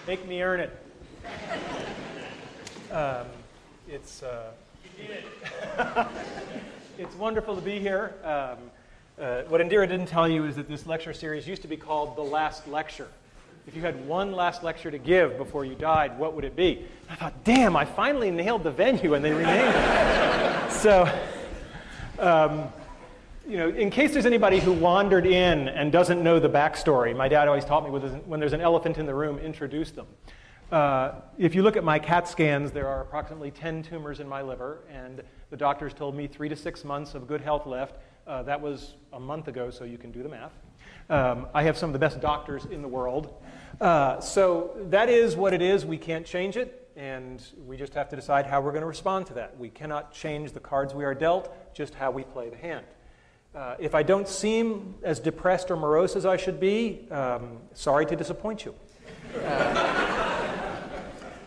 Make me earn it. It's wonderful to be here. What Indira didn't tell you is that this lecture series used to be called The Last Lecture. If you had one last lecture to give before you died, what would it be? And I thought, damn, I finally nailed the venue, and they renamed it. So, in case there's anybody who wandered in and doesn't know the backstory, my dad always taught me when there's an elephant in the room, introduce them. If you look at my CAT scans, there are approximately 10 tumors in my liver, and the doctors told me 3 to 6 months of good health left. That was a month ago, so you can do the math. I have some of the best doctors in the world. So that is what it is. We can't change it, and we just have to decide how we're going to respond to that. We cannot change the cards we are dealt, just how we play the hand. If I don't seem as depressed or morose as I should be, sorry to disappoint you.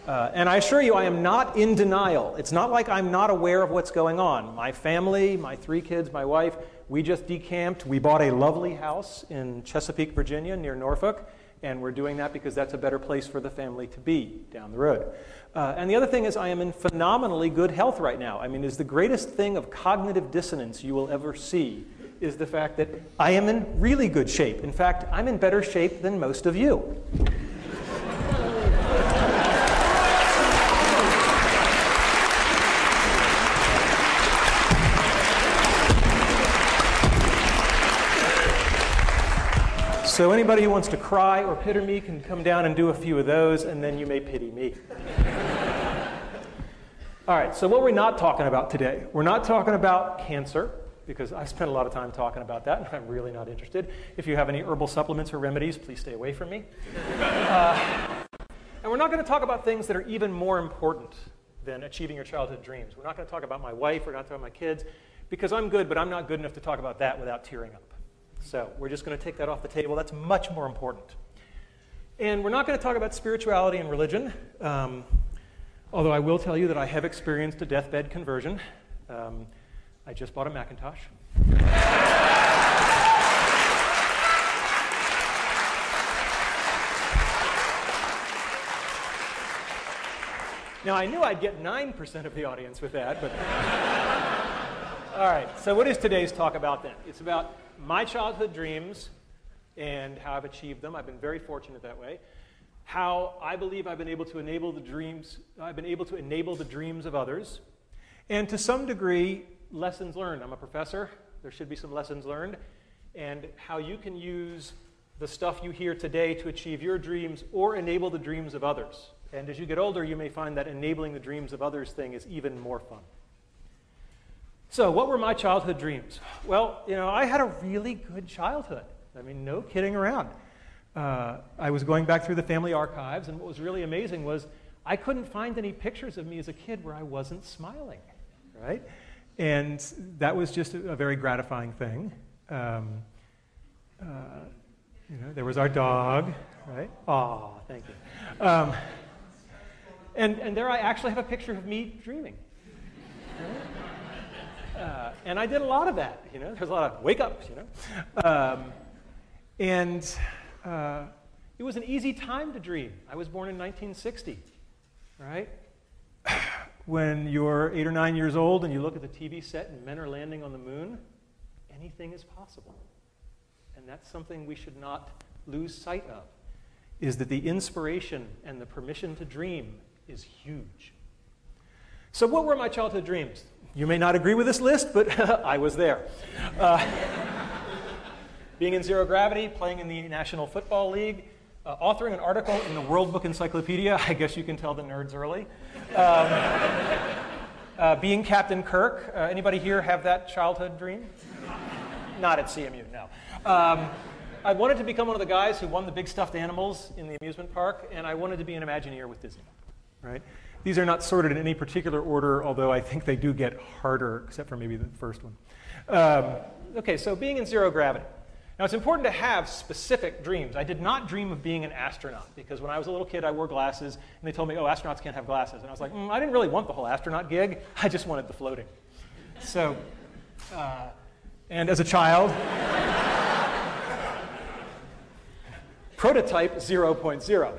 And I assure you, I am not in denial. It's not like I'm not aware of what's going on. My family, my 3 kids, my wife, we just decamped. We bought a lovely house in Chesapeake, Virginia, near Norfolk, and we're doing that because that's a better place for the family to be down the road. And the other thing is I am in phenomenally good health right now. I mean, it's the greatest thing of cognitive dissonance you will ever see is the fact that I am in really good shape. In fact, I'm in better shape than most of you. So anybody who wants to cry or pity me can come down and do a few of those, and then you may pity me. All right, so what we're not talking about today, we're not talking about cancer, because I spent a lot of time talking about that, and I'm really not interested. If you have any herbal supplements or remedies, please stay away from me. And we're not going to talk about things that are even more important than achieving your childhood dreams. We're not going to talk about my wife, we're not talking about my kids, because I'm good, but I'm not good enough to talk about that without tearing up. So we're just going to take that off the table. That's much more important. And we're not going to talk about spirituality and religion, although I will tell you that I have experienced a deathbed conversion. I just bought a Macintosh. Now, I knew I'd get 9% of the audience with that, but... All right, so what is today's talk about then? It's about my childhood dreams and how I've achieved them. I've been very fortunate that way. How I believe I've been able to enable the dreams, of others. And to some degree, lessons learned. I'm a professor. There should be some lessons learned. And how you can use the stuff you hear today to achieve your dreams or enable the dreams of others. And as you get older, you may find that enabling the dreams of others thing is even more fun. So what were my childhood dreams? Well, I had a really good childhood. I mean, no kidding around. I was going back through the family archives, and what was really amazing was I couldn't find any pictures of me as a kid where I wasn't smiling, right? And that was just a very gratifying thing. There was our dog, right? Aw, thank you. And there I actually have a picture of me dreaming. Right? And I did a lot of that, There's a lot of wake-ups, it was an easy time to dream. I was born in 1960, right? When you're 8 or 9 years old and you look at the TV set and men are landing on the moon, anything is possible. And that's something we should not lose sight of, is that the inspiration and the permission to dream is huge. So what were my childhood dreams? You may not agree with this list, but I was there. Being in zero gravity, playing in the National Football League, authoring an article in the World Book Encyclopaedia. I guess you can tell the nerds early. Being Captain Kirk. Anybody here have that childhood dream? Not at CMU, no. I wanted to become one of the guys who won the big stuffed animals in the amusement park, and I wanted to be an Imagineer with Disney, right? These are not sorted in any particular order, although I think they do get harder, except for maybe the first one. Okay, so being in zero gravity. Now, it's important to have specific dreams. I did not dream of being an astronaut, because when I was a little kid, I wore glasses, and they told me, oh, astronauts can't have glasses. And I was like, I didn't really want the whole astronaut gig. I just wanted the floating. So, and as a child, prototype 0.0.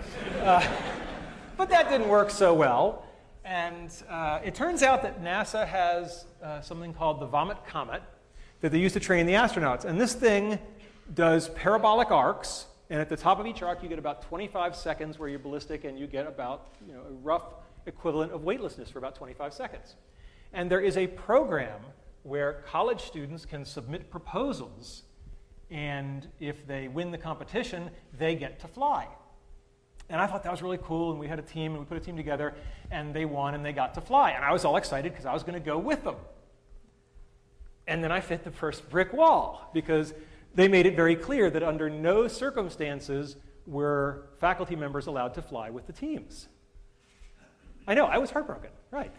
But that didn't work so well. And it turns out that NASA has something called the Vomit Comet that they use to train the astronauts. And this thing does parabolic arcs. And at the top of each arc, you get about 25 seconds where you're ballistic, and you get about a rough equivalent of weightlessness for about 25 seconds. And there is a program where college students can submit proposals, and if they win the competition, they get to fly. And I thought that was really cool, and we had a team, and we put a team together, and they won, and they got to fly. And I was all excited because I was going to go with them. And then I hit the first brick wall, because they made it very clear that under no circumstances were faculty members allowed to fly with the teams. I know, I was heartbroken, right.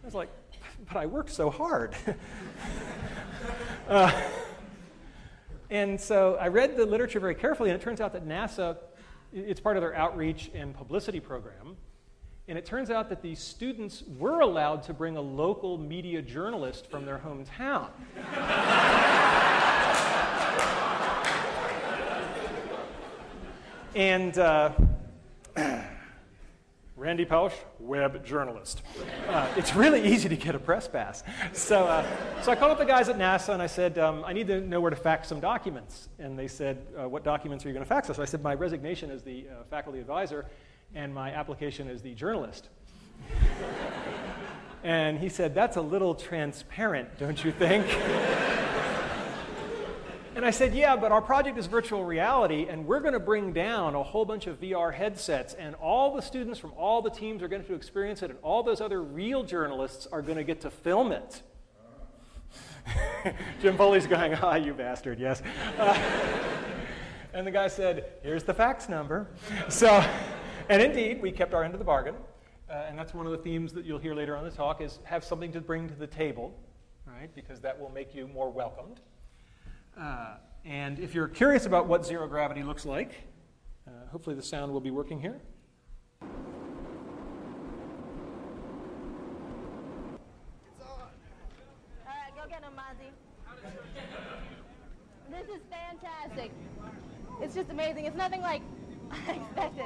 I was like, but I worked so hard. And so I read the literature very carefully, and it turns out that NASA, it's part of their outreach and publicity program, and it turns out that these students were allowed to bring a local media journalist from their hometown. And Randy Pausch, web journalist. It's really easy to get a press pass. So I called up the guys at NASA, and I said, I need to know where to fax some documents. And they said, what documents are you going to fax us? So I said, my resignation as the faculty advisor and my application as the journalist. And he said, that's a little transparent, don't you think? And I said, yeah, but our project is virtual reality, and we're going to bring down a whole bunch of VR headsets, and all the students from all the teams are going to experience it, and all those other real journalists are going to get to film it. Jim Foley's going, you bastard, yes. And the guy said, here's the fax number. So, and indeed, we kept our end of the bargain, and that's one of the themes that you'll hear later on in the talk, is have something to bring to the table, right? Because that will make you more welcomed. And if you're curious about what zero gravity looks like, hopefully the sound will be working here. It's on. All right, go get him, Mozzie. This is fantastic. It's just amazing. It's nothing like I expected.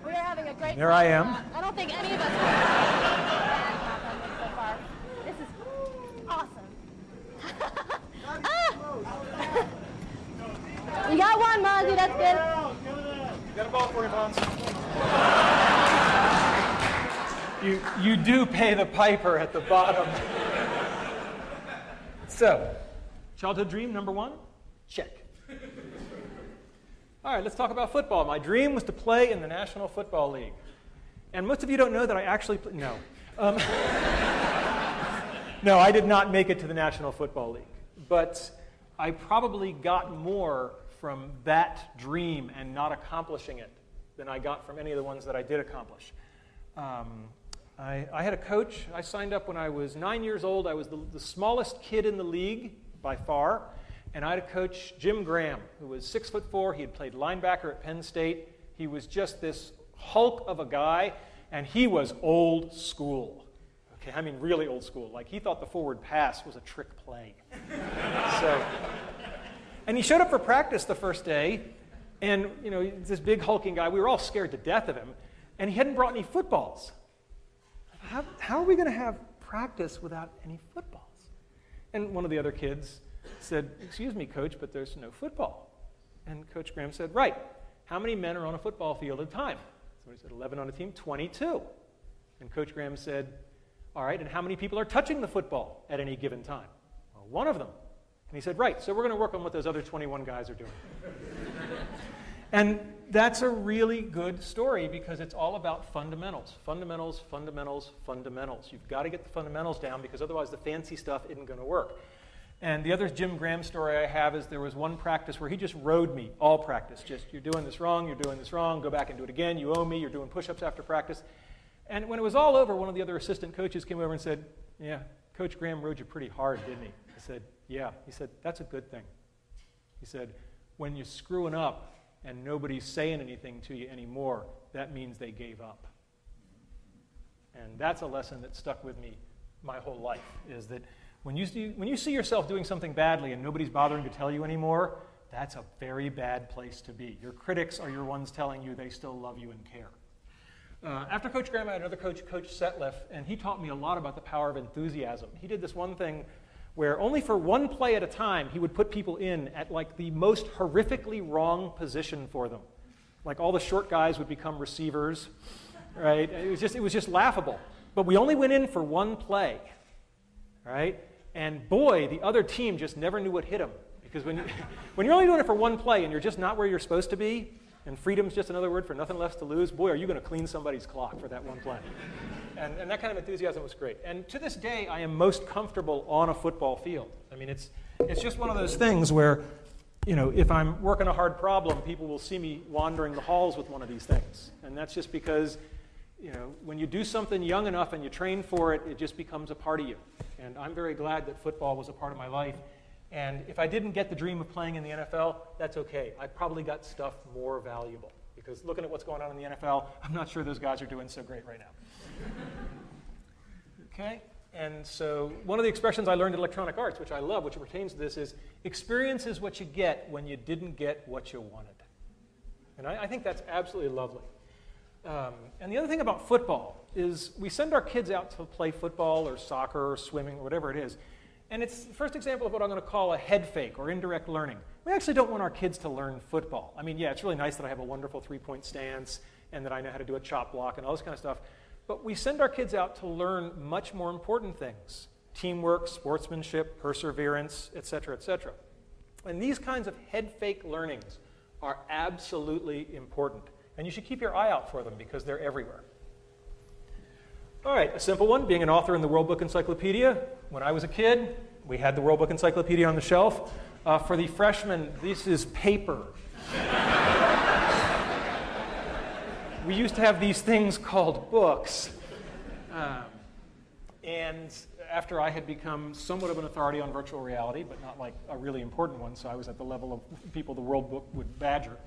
We are having a great time. There I am. I don't think any of us have so far. This is awesome. You got one, Mozzie, that's good. You got a ball for you, Mons. You do pay the piper at the bottom. So, childhood dream number one? Check. All right, let's talk about football. My dream was to play in the National Football League. And most of you don't know that I actually no. No, I did not make it to the National Football League. But I probably got more from that dream and not accomplishing it than I got from any of the ones that I did accomplish. I had a coach. I signed up when I was 9 years old. I was the smallest kid in the league by far. And I had a coach, Jim Graham, who was 6'4". He had played linebacker at Penn State. He was just this hulk of a guy, and he was old school. Okay, I mean really old school. Like he thought the forward pass was a trick play. And he showed up for practice the first day, and this big hulking guy. We were all scared to death of him, and he hadn't brought any footballs. How are we going to have practice without any footballs? And one of the other kids said, "Excuse me, Coach, but there's no football." And Coach Graham said, "Right. How many men are on a football field at a time?" So he said, 11 on a team, 22. And Coach Graham said, "All right, and how many people are touching the football at any given time?" Well, one of them. And he said, "Right, so we're going to work on what those other 21 guys are doing." And that's a really good story because it's all about fundamentals. Fundamentals, fundamentals, fundamentals. You've got to get the fundamentals down because otherwise the fancy stuff isn't going to work. And the other Jim Graham story I have is there was one practice where he just rode me, all practice. Just, you're doing this wrong, go back and do it again, you owe me, you're doing push-ups after practice. And when it was all over, one of the other assistant coaches came over and said, "Yeah, Coach Graham rode you pretty hard, didn't he?" I said, "Yeah." He said, "That's a good thing." He said, "When you're screwing up and nobody's saying anything to you anymore, that means they gave up." And that's a lesson that stuck with me my whole life, is that when you see yourself doing something badly and nobody's bothering to tell you anymore, that's a very bad place to be. Your critics are your ones telling you they still love you and care. After Coach Graham, I had another coach, Coach Setliff, and he taught me a lot about the power of enthusiasm. He did this one thing where only for one play at a time, he would put people in at like the most horrifically wrong position for them. Like all the short guys would become receivers, right? It was just laughable. But we only went in for one play, right? And boy, the other team just never knew what hit them. Because when you're only doing it for one play and you're just not where you're supposed to be, and freedom's just another word for nothing left to lose, boy, are you going to clean somebody's clock for that one play. And that kind of enthusiasm was great. And to this day, I am most comfortable on a football field. I mean, it's just one of those things where, you know, if I'm working a hard problem, people will see me wandering the halls with one of these things. And that's just because, you know, when you do something young enough and you train for it, it just becomes a part of you. And I'm very glad that football was a part of my life. And if I didn't get the dream of playing in the NFL, that's okay. I probably got stuff more valuable. Because looking at what's going on in the NFL, I'm not sure those guys are doing so great right now. Okay? And so one of the expressions I learned in electronic arts, which I love, which pertains to this, is experience is what you get when you didn't get what you wanted. And I think that's absolutely lovely. And the other thing about football is we send our kids out to play football or soccer or swimming or whatever it is. And it's the first example of what I'm going to call a head fake or indirect learning. We actually don't want our kids to learn football. I mean, yeah, it's really nice that I have a wonderful three-point stance and that I know how to do a chop block and all this kind of stuff. But we send our kids out to learn much more important things: teamwork, sportsmanship, perseverance, et cetera, et cetera. And these kinds of head fake learnings are absolutely important. And you should keep your eye out for them because they're everywhere. All right, a simple one, being an author in the World Book Encyclopedia. When I was a kid, we had the World Book Encyclopedia on the shelf. For the freshmen, this is paper. We used to have these things called books. And after I had become somewhat of an authority on virtual reality, but not like a really important one, so I was at the level of people the World Book would badger,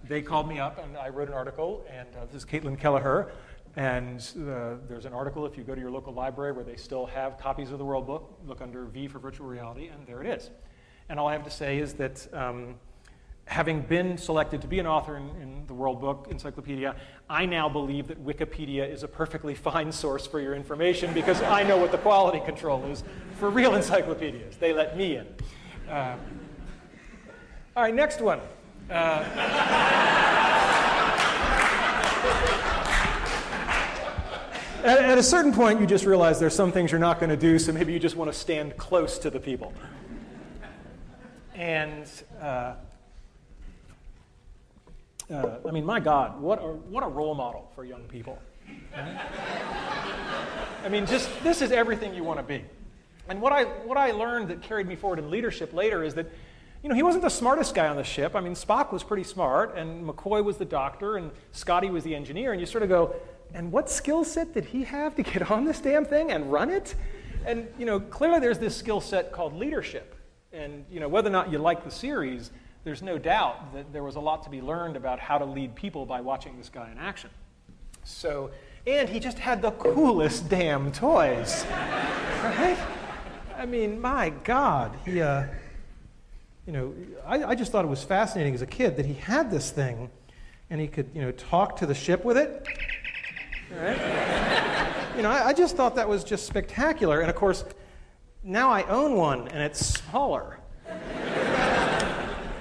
they called me up and I wrote an article, and this is Caitlin Kelleher. And there's an article, if you go to your local library where they still have copies of the World Book, look under V for virtual reality, and there it is. And all I have to say is that having been selected to be an author in the World Book Encyclopedia, I now believe that Wikipedia is a perfectly fine source for your information because I know what the quality control is for real encyclopedias. They let me in. All right, next one. At a certain point, you just realize there's some things you're not going to do, so maybe you just want to stand close to the people. And, I mean, my God, what a role model for young people. I mean, just this is everything you want to be. And what I learned that carried me forward in leadership later is that, you know, he wasn't the smartest guy on the ship. I mean, Spock was pretty smart, and McCoy was the doctor, and Scotty was the engineer, and you sort of go, and what skill set did he have to get on this damn thing and run it? And, you know, clearly there's this skill set called leadership. And, you know, whether or not you like the series, there's no doubt that there was a lot to be learned about how to lead people by watching this guy in action. So, and he just had the coolest damn toys, right? I mean, my God, he, you know, I just thought it was fascinating as a kid that he had this thing and he could, you know, talk to the ship with it. Right? You know, I just thought that was just spectacular. And of course, now I own one and it's smaller.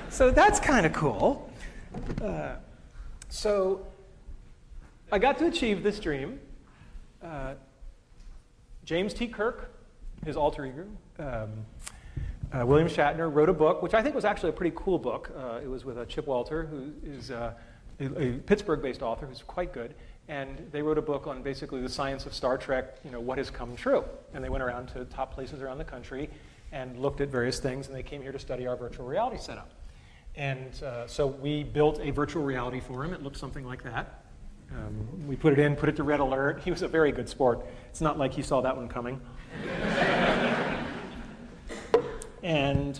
So that's kind of cool. So I got to achieve this dream. James T. Kirk, his alter ego, William Shatner, wrote a book, which I think was actually a pretty cool book. It was with Chip Walter, who is a Pittsburgh-based author who's quite good. And they wrote a book on basically the science of Star Trek, you know, what has come true. And they went around to top places around the country and looked at various things, and they came here to study our virtual reality setup. And so we built a virtual reality for him. It looked something like that. We put it in, put it to red alert. He was a very good sport. It's not like he saw that one coming. And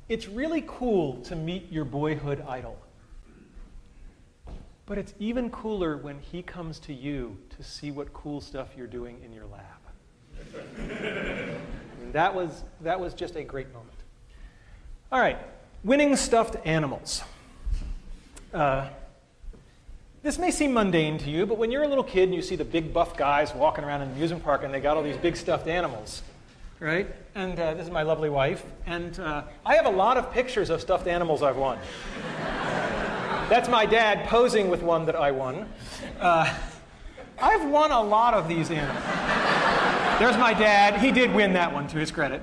it's really cool to meet your boyhood idol. But it's even cooler when he comes to you to see what cool stuff you're doing in your lab. And that was just a great moment. All right, winning stuffed animals. This may seem mundane to you, but when you're a little kid and you see the big buff guys walking around in the amusement park and they got all these big stuffed animals, right? And this is my lovely wife. And I have a lot of pictures of stuffed animals I've won. That's my dad posing with one that I won. I've won a lot of these animals. There's my dad. He did win that one, to his credit.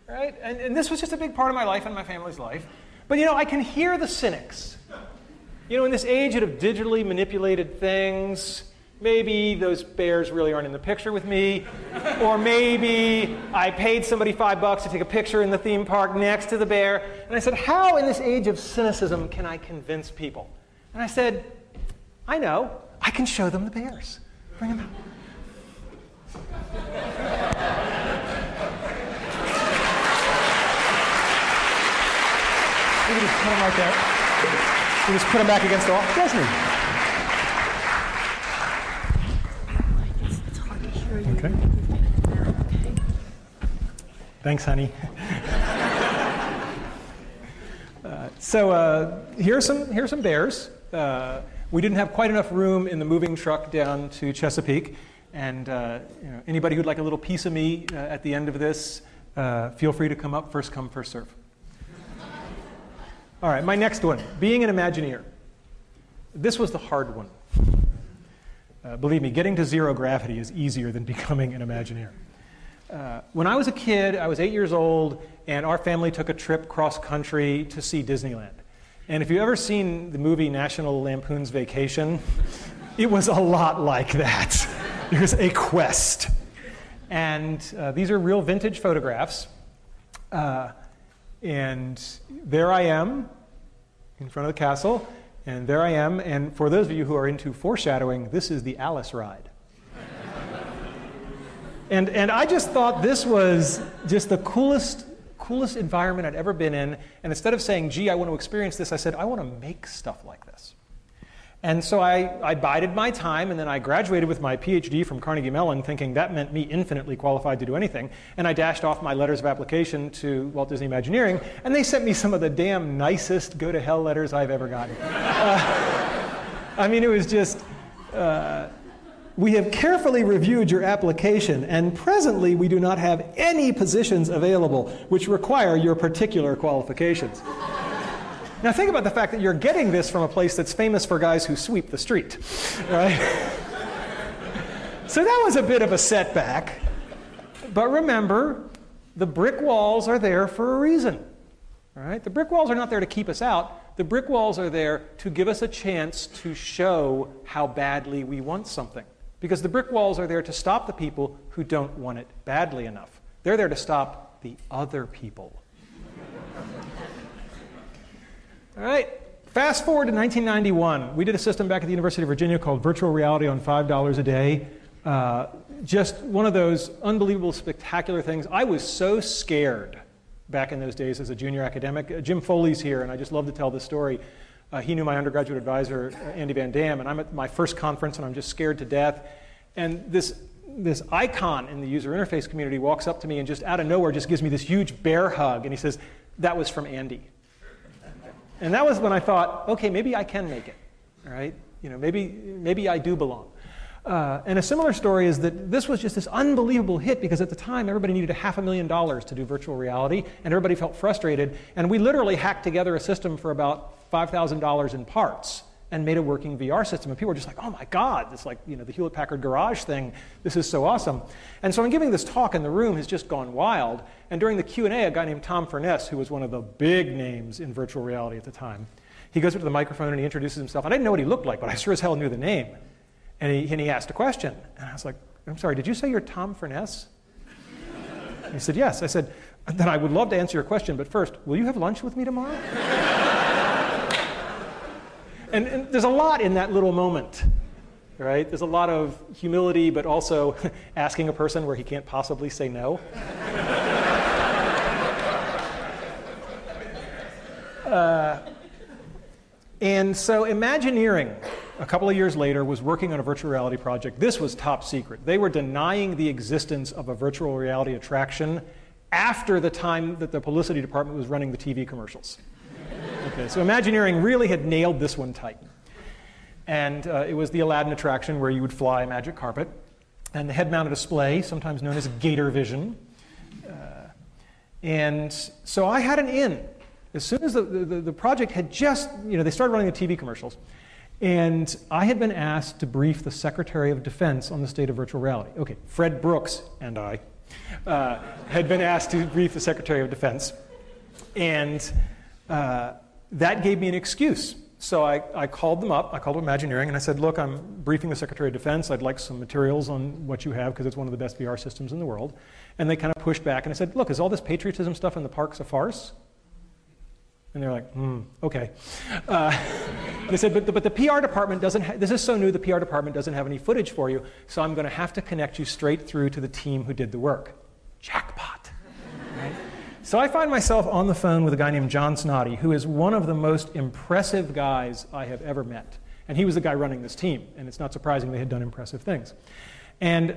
Right? And this was just a big part of my life and my family's life. But, I can hear the cynics. In this age of digitally manipulated things, maybe those bears really aren't in the picture with me, or maybe I paid somebody $5 to take a picture in the theme park next to the bear, and I said, how in this age of cynicism can I convince people? And I said, I know, I can show them the bears. Bring them out. We can just put them right there. We just put them back against the wall. Disney. It's hard to hear you. Okay. Thanks, honey. So here's some bears. We didn't have quite enough room in the moving truck down to Chesapeake, and anybody who'd like a little piece of me at the end of this, feel free to come up. First come, first serve. All right, my next one, being an Imagineer. This was the hard one. Believe me, getting to zero gravity is easier than becoming an Imagineer. When I was a kid, I was 8 years old, and our family took a trip cross-country to see Disneyland. And if you've ever seen the movie National Lampoon's Vacation, it was a lot like that. There's a quest. And these are real vintage photographs. And there I am in front of the castle, and there I am. And for those of you who are into foreshadowing, this is the Alice ride. And I just thought this was just the coolest environment I'd ever been in. And instead of saying, gee, I want to experience this, I said, I want to make stuff like this. And so I bided my time, and then I graduated with my PhD from Carnegie Mellon, thinking that meant me infinitely qualified to do anything. And I dashed off my letters of application to Walt Disney Imagineering, and they sent me some of the damn nicest go-to-hell letters I've ever gotten. It was just, we have carefully reviewed your application, and presently we do not have any positions available which require your particular qualifications. Now think about the fact that you're getting this from a place that's famous for guys who sweep the street, right? So that was a bit of a setback. But remember, the brick walls are there for a reason, right? The brick walls are not there to keep us out. The brick walls are there to give us a chance to show how badly we want something. Because the brick walls are there to stop the people who don't want it badly enough. They're there to stop the other people. All right, fast forward to 1991. We did a system back at the University of Virginia called Virtual Reality on $5 a day. Just one of those unbelievable, spectacular things. I was so scared back in those days as a junior academic. Jim Foley's here, and I just love to tell this story. He knew my undergraduate advisor, Andy Van Dam, and I'm at my first conference, and I'm just scared to death. And this icon in the user interface community walks up to me and just out of nowhere just gives me this huge bear hug, and he says, that was from Andy. And that was when I thought, okay, maybe I can make it, right? Maybe I do belong. And a similar story is that this was just this unbelievable hit because at the time everybody needed $500,000 to do virtual reality, and everybody felt frustrated. And we literally hacked together a system for about $5,000 in parts and made a working VR system. And people were just like, oh my God, it's like the Hewlett-Packard Garage thing. This is so awesome. And so I'm giving this talk, and the room has just gone wild. And during the Q&A, a guy named Tom Furness, who was one of the big names in virtual reality at the time, he goes up to the microphone and he introduces himself. And I didn't know what he looked like, but I sure as hell knew the name. And he asked a question. And I was like, I'm sorry, did you say you're Tom Furness? And he said, yes. I said, then I would love to answer your question, but first, will you have lunch with me tomorrow? And there's a lot in that little moment, right? There's a lot of humility, but also asking a person where he can't possibly say no. And so Imagineering a couple of years later, was working on a virtual reality project. This was top secret. They were denying the existence of a virtual reality attraction after the time that the publicity department was running the TV commercials. Okay, so Imagineering really had nailed this one tight. And it was the Aladdin attraction where you would fly a magic carpet. And the head-mounted display, sometimes known as Gator Vision. And so I had an in. As soon as the project had just, they started running the TV commercials. And I had been asked to brief the Secretary of Defense on the state of virtual reality. Okay, Fred Brooks and I had been asked to brief the Secretary of Defense. And that gave me an excuse. So I called them up, I called Imagineering, and I said, look, I'm briefing the Secretary of Defense. I'd like some materials on what you have, because it's one of the best VR systems in the world. And they kind of pushed back, and I said, look, is all this patriotism stuff in the parks a farce? And they're like, okay. They said, but the PR department doesn't, this is so new, the PR department doesn't have any footage for you, so I'm going to have to connect you straight through to the team who did the work. Jackpot. Right? So I find myself on the phone with a guy named John Snoddy, who is one of the most impressive guys I have ever met. And he was the guy running this team, and it's not surprising they had done impressive things. And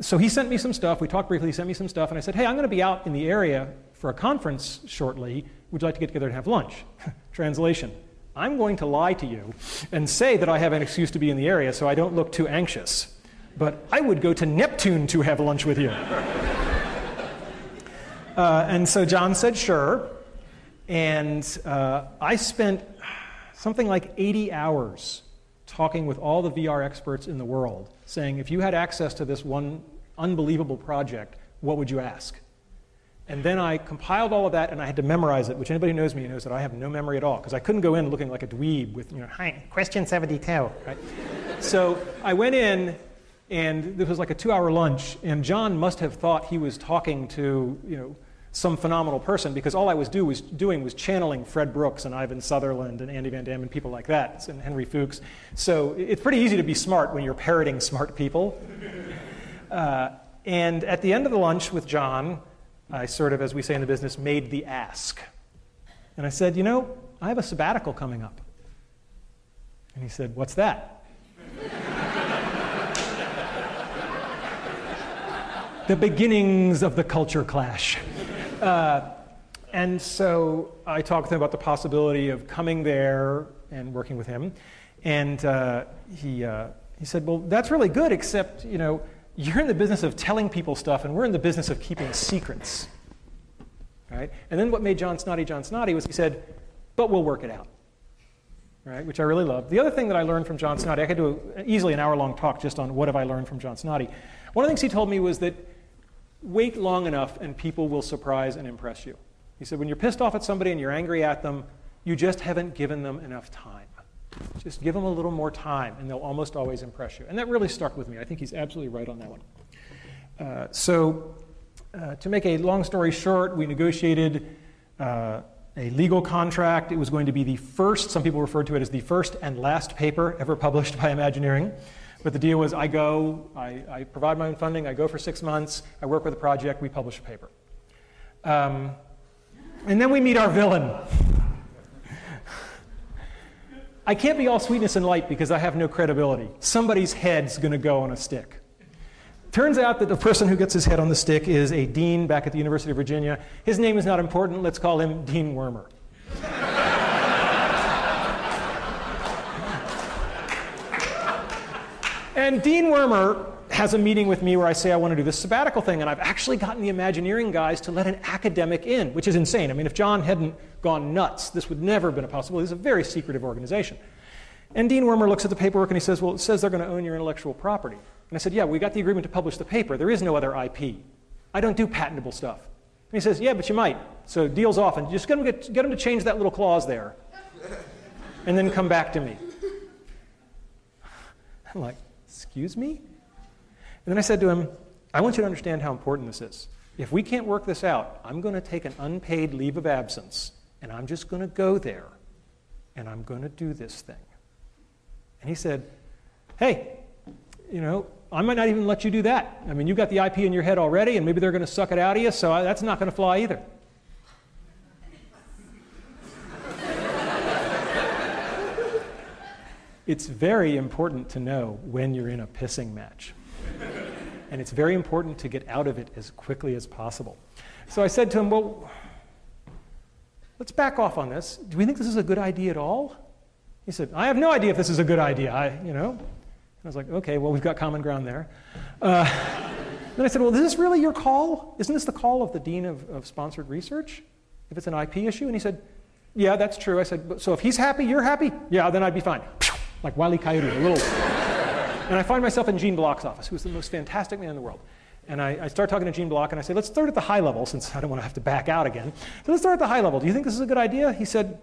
so he sent me some stuff. We talked briefly. He sent me some stuff, and I said, hey, I'm going to be out in the area for a conference shortly. Would you like to get together and have lunch? Translation, I'm going to lie to you and say that I have an excuse to be in the area so I don't look too anxious. But I would go to Neptune to have lunch with you. And so John said, sure. And I spent something like 80 hours talking with all the VR experts in the world, saying, if you had access to this one unbelievable project, what would you ask? And then I compiled all of that, and I had to memorize it, which anybody who knows me knows that I have no memory at all, because I couldn't go in looking like a dweeb with, hi, question 72, right? So I went in, and this was like a 2-hour lunch, and John must have thought he was talking to, some phenomenal person, because all I was doing was channeling Fred Brooks and Ivan Sutherland and Andy Van Damme and people like that, and Henry Fuchs. So it's pretty easy to be smart when you're parroting smart people. And at the end of the lunch with John, I sort of, as we say in the business, made the ask. And I said, I have a sabbatical coming up. And he said, what's that? The beginnings of the culture clash. And so I talked to him about the possibility of coming there and working with him. And he said, well, that's really good, except, you're in the business of telling people stuff, and we're in the business of keeping secrets. Right? And then what made John Snoddy was he said, but we'll work it out. Right? Which I really loved. The other thing that I learned from John Snoddy, I could do easily an hour-long talk just on what have I learned from John Snoddy. One of the things he told me was that wait long enough and people will surprise and impress you. He said, when you're pissed off at somebody and you're angry at them, you just haven't given them enough time. Just give them a little more time, and they'll almost always impress you. And that really stuck with me. I think he's absolutely right on that one. To make a long story short, we negotiated a legal contract. It was going to be the first, some people referred to it as the first and last paper ever published by Imagineering. But the deal was I go, I provide my own funding, I go for 6 months, I work with a project, we publish a paper. And then we meet our villain. I can't be all sweetness and light because I have no credibility. Somebody's head's going to go on a stick. Turns out that the person who gets his head on the stick is a dean back at the University of Virginia. His name is not important. Let's call him Dean Wormer. And Dean Wormer has a meeting with me where I say I want to do this sabbatical thing, and I've actually gotten the Imagineering guys to let an academic in, which is insane. I mean, if John hadn't gone nuts, this would never have been a possibility. This is a very secretive organization. And Dean Wormer looks at the paperwork and he says, well, it says they're going to own your intellectual property. And I said, yeah, we got the agreement to publish the paper. There is no other IP. I don't do patentable stuff. And he says, yeah, but you might. So deal's off, and just get him to change that little clause there, and then come back to me. I'm like, excuse me? And then I said to him, I want you to understand how important this is. If we can't work this out, I'm going to take an unpaid leave of absence, and I'm just going to go there, and I'm going to do this thing. And he said, hey, I might not even let you do that. I mean, you got the IP in your head already, and maybe they're going to suck it out of you, so that's not going to fly either. It's very important to know when you're in a pissing match. And it's very important to get out of it as quickly as possible. So I said to him, well, let's back off on this. Do we think this is a good idea at all? He said, I have no idea if this is a good idea. I was like, okay, well, we've got common ground there. Then I said, well, is this really your call? Isn't this the call of the dean of sponsored research, if it's an IP issue? And he said, yeah, that's true. I said, so if he's happy, you're happy? Yeah, then I'd be fine. Like Wile E. Coyote, a little. And I find myself in Gene Block's office, who's the most fantastic man in the world. And I start talking to Gene Block, and I say, let's start at the high level, since I don't want to have to back out again. So let's start at the high level. Do you think this is a good idea? He said,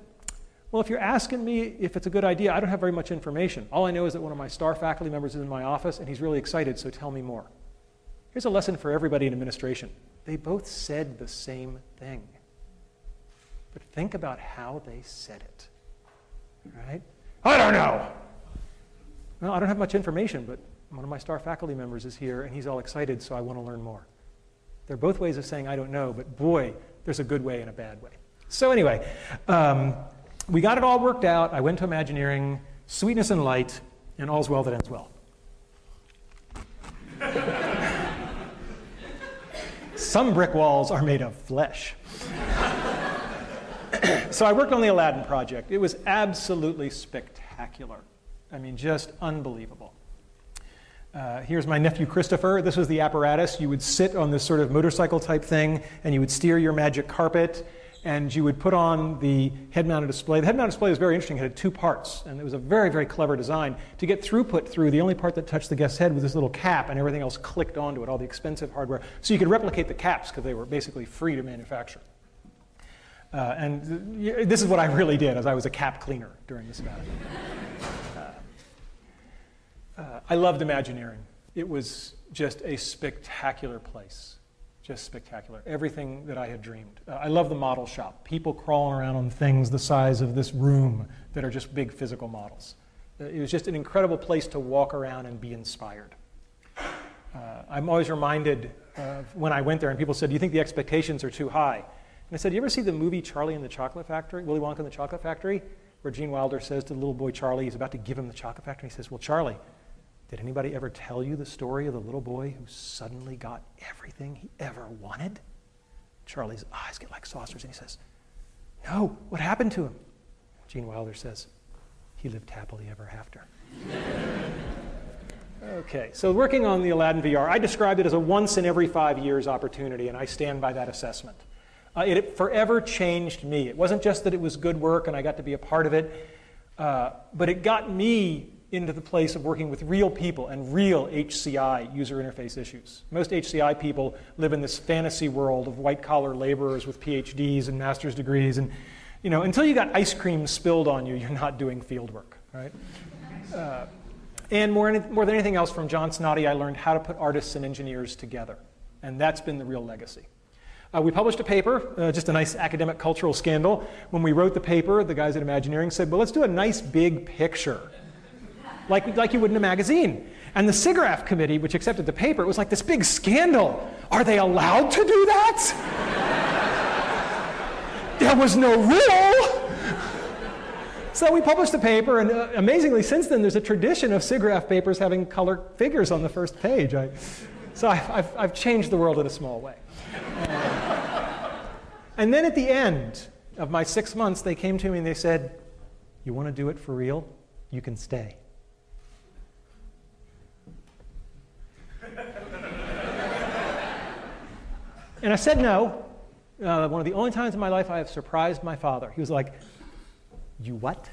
well, if you're asking me if it's a good idea, I don't have very much information. All I know is that one of my star faculty members is in my office, and he's really excited, so tell me more. Here's a lesson for everybody in administration. They both said the same thing. But think about how they said it. Right? I don't know. Well, I don't have much information, but one of my star faculty members is here, and he's all excited, so I want to learn more. They're both ways of saying I don't know, but boy, there's a good way and a bad way. So anyway, we got it all worked out. I went to Imagineering, sweetness and light, and all's well that ends well. Some brick walls are made of flesh. So I worked on the Aladdin project. It was absolutely spectacular. I mean, just unbelievable. Here's my nephew Christopher. This was the apparatus. You would sit on this sort of motorcycle type thing, and you would steer your magic carpet, and you would put on the head-mounted display. The head-mounted display was very interesting. It had two parts, and it was a very, very clever design. To get throughput through, the only part that touched the guest's head was this little cap, and everything else clicked onto it, all the expensive hardware. So you could replicate the caps because they were basically free to manufacture. And this is what I really did, as I was a cap cleaner during this event. I loved Imagineering. It was just a spectacular place. Just spectacular. Everything that I had dreamed. I love the model shop. People crawling around on things the size of this room that are just big physical models. It was just an incredible place to walk around and be inspired. I'm always reminded of when I went there and people said, do you think the expectations are too high? And I said, you ever see the movie Charlie and the Chocolate Factory, Willy Wonka and the Chocolate Factory, where Gene Wilder says to the little boy Charlie, he's about to give him the chocolate factory, he says, well, Charlie, did anybody ever tell you the story of the little boy who suddenly got everything he ever wanted? Charlie's eyes get like saucers, and he says, no, what happened to him? Gene Wilder says, he lived happily ever after. Okay, so working on the Aladdin VR, I described it as a once in every 5 years opportunity, and I stand by that assessment. It forever changed me. It wasn't just that it was good work and I got to be a part of it, but it got me into the place of working with real people and real HCI, user interface issues. Most HCI people live in this fantasy world of white-collar laborers with PhDs and master's degrees, and until you got ice cream spilled on you, you're not doing field work, right? And more than anything else, from John Snoddy, I learned how to put artists and engineers together, and that's been the real legacy. We published a paper, just a nice academic cultural scandal. When we wrote the paper, the guys at Imagineering said, well, let's do a nice big picture, like you would in a magazine. And the SIGGRAPH committee, which accepted the paper, it was like this big scandal. Are they allowed to do that? There was no rule. So we published the paper, and amazingly, since then, there's a tradition of SIGGRAPH papers having color figures on the first page. So I've changed the world in a small way. And then at the end of my 6 months, they came to me and they said, you want to do it for real? You can stay. And I said no. One of the only times in my life I have surprised my father. He was like, you what?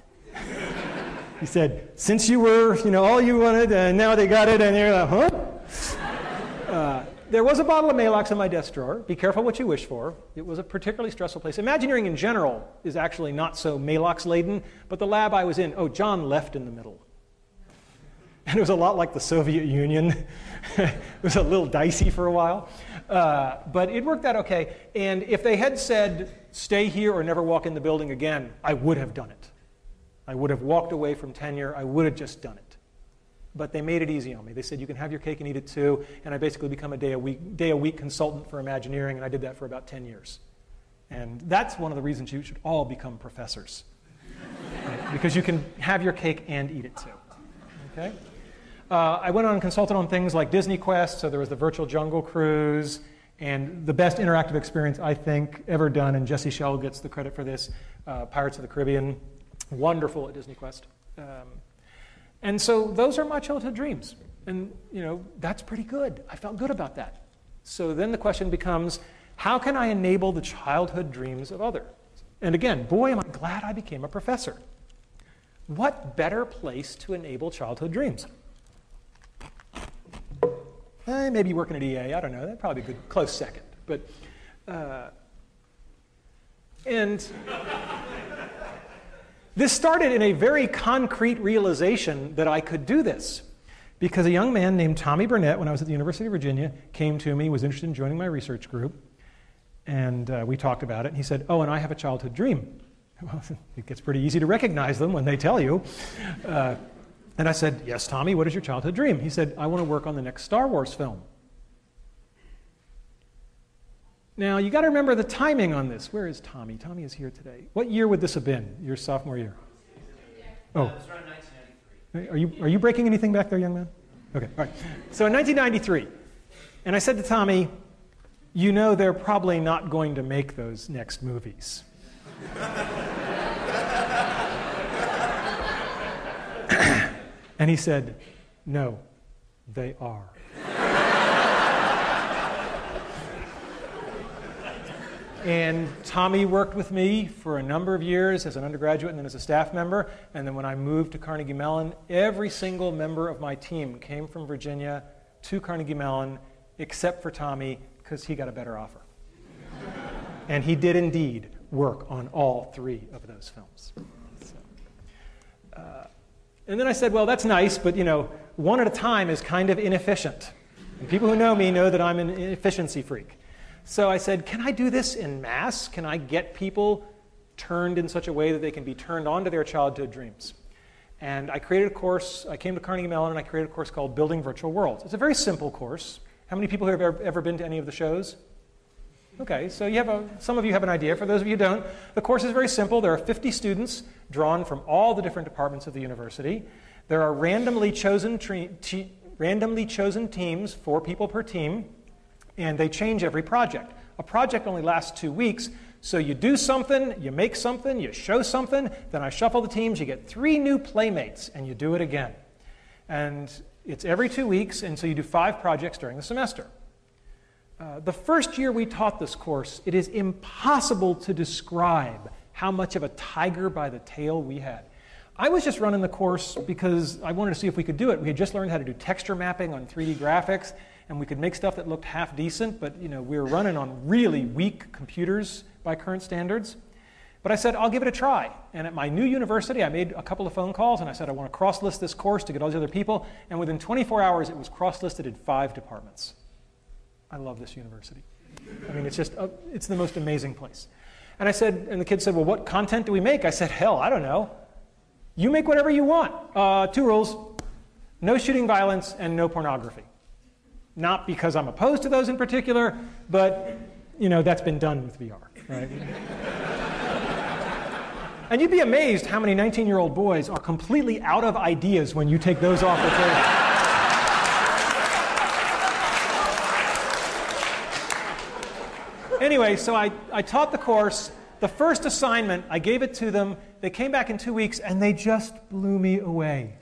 He said, since you were, all you wanted, and now they got it, and you're like, huh? There was a bottle of Maalox in my desk drawer. Be careful what you wish for. It was a particularly stressful place. Imagineering in general is actually not so Maalox-laden, but the lab I was in, John left in the middle. And it was a lot like the Soviet Union. It was a little dicey for a while. But it worked out okay. And if they had said, stay here or never walk in the building again, I would have done it. I would have walked away from tenure. I would have just done it. But they made it easy on me. They said, you can have your cake and eat it too. And I basically become a day-a-week consultant for Imagineering, and I did that for about 10 years. And that's one of the reasons you should all become professors. Right? Because you can have your cake and eat it too. Okay. I went on and consulted on things like Disney Quest, so there was the Virtual Jungle Cruise, and the best interactive experience I think ever done, and Jesse Schell gets the credit for this, Pirates of the Caribbean. Wonderful at Disney Quest. And so those are my childhood dreams. And, that's pretty good. I felt good about that. So then the question becomes, how can I enable the childhood dreams of others? And again, boy, am I glad I became a professor. What better place to enable childhood dreams? Maybe working at EA, I don't know. That'd probably be a good close second. But, and this started in a very concrete realization that I could do this. Because a young man named Tommy Burnett, when I was at the University of Virginia, came to me, was interested in joining my research group. And we talked about it. And he said, oh, and I have a childhood dream. Well, it gets pretty easy to recognize them when they tell you. And I said, yes, Tommy, what is your childhood dream? He said, I want to work on the next Star Wars film. Now, you got to remember the timing on this. Where is Tommy? Tommy is here today. What year would this have been, your sophomore year? Oh. It was around 1993. Are you breaking anything back there, young man? Okay, all right. So in 1993, and I said to Tommy, they're probably not going to make those next movies. And he said, no, they are. And Tommy worked with me for a number of years as an undergraduate and then as a staff member. And then when I moved to Carnegie Mellon, every single member of my team came from Virginia to Carnegie Mellon, except for Tommy, because he got a better offer. And he did indeed work on all 3 of those films. And then I said, well, that's nice, but, one at a time is kind of inefficient. And people who know me know that I'm an efficiency freak. So I said, can I do this in mass? Can I get people turned in such a way that they can be turned on to their childhood dreams? And I created a course. I came to Carnegie Mellon, and I created a course called Building Virtual Worlds. It's a very simple course. How many people here have ever been to any of the shows? Okay, so some of you have an idea. For those of you who don't, the course is very simple. There are 50 students drawn from all the different departments of the university. There are randomly chosen teams, 4 people per team, and they change every project. A project only lasts 2 weeks, so you do something, you make something, you show something, then I shuffle the teams, you get 3 new playmates, and you do it again. And it's every 2 weeks, and so you do 5 projects during the semester. The first year we taught this course, it is impossible to describe how much of a tiger by the tail we had. I was just running the course because I wanted to see if we could do it. We had just learned how to do texture mapping on 3D graphics, and we could make stuff that looked half decent, but we were running on really weak computers by current standards. But I said, I'll give it a try. And at my new university, I made a couple of phone calls, and I said, I want to cross-list this course to get all these other people. And within 24 hours, it was cross-listed in 5 departments. I love this university. I mean, it's the most amazing place. And I said, and the kids said, well, what content do we make? I said, hell, I don't know. You make whatever you want. 2 rules: no shooting violence and no pornography. Not because I'm opposed to those in particular, but that's been done with VR, right? And you'd be amazed how many 19-year-old boys are completely out of ideas when you take those off the table. Anyway, so I taught the course. The first assignment, I gave it to them. They came back in 2 weeks, and they just blew me away.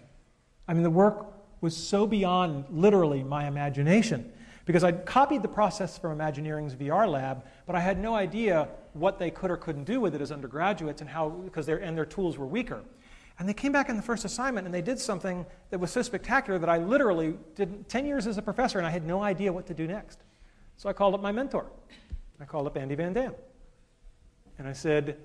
I mean, the work was so beyond, literally, my imagination. Because I'd copied the process from Imagineering's VR lab, but I had no idea what they could or couldn't do with it as undergraduates and how, because their tools were weaker. And they came back in the first assignment, and they did something that was so spectacular that I literally did 10 years as a professor, and I had no idea what to do next. So I called up my mentor. I called up Andy Van Dam. And I said,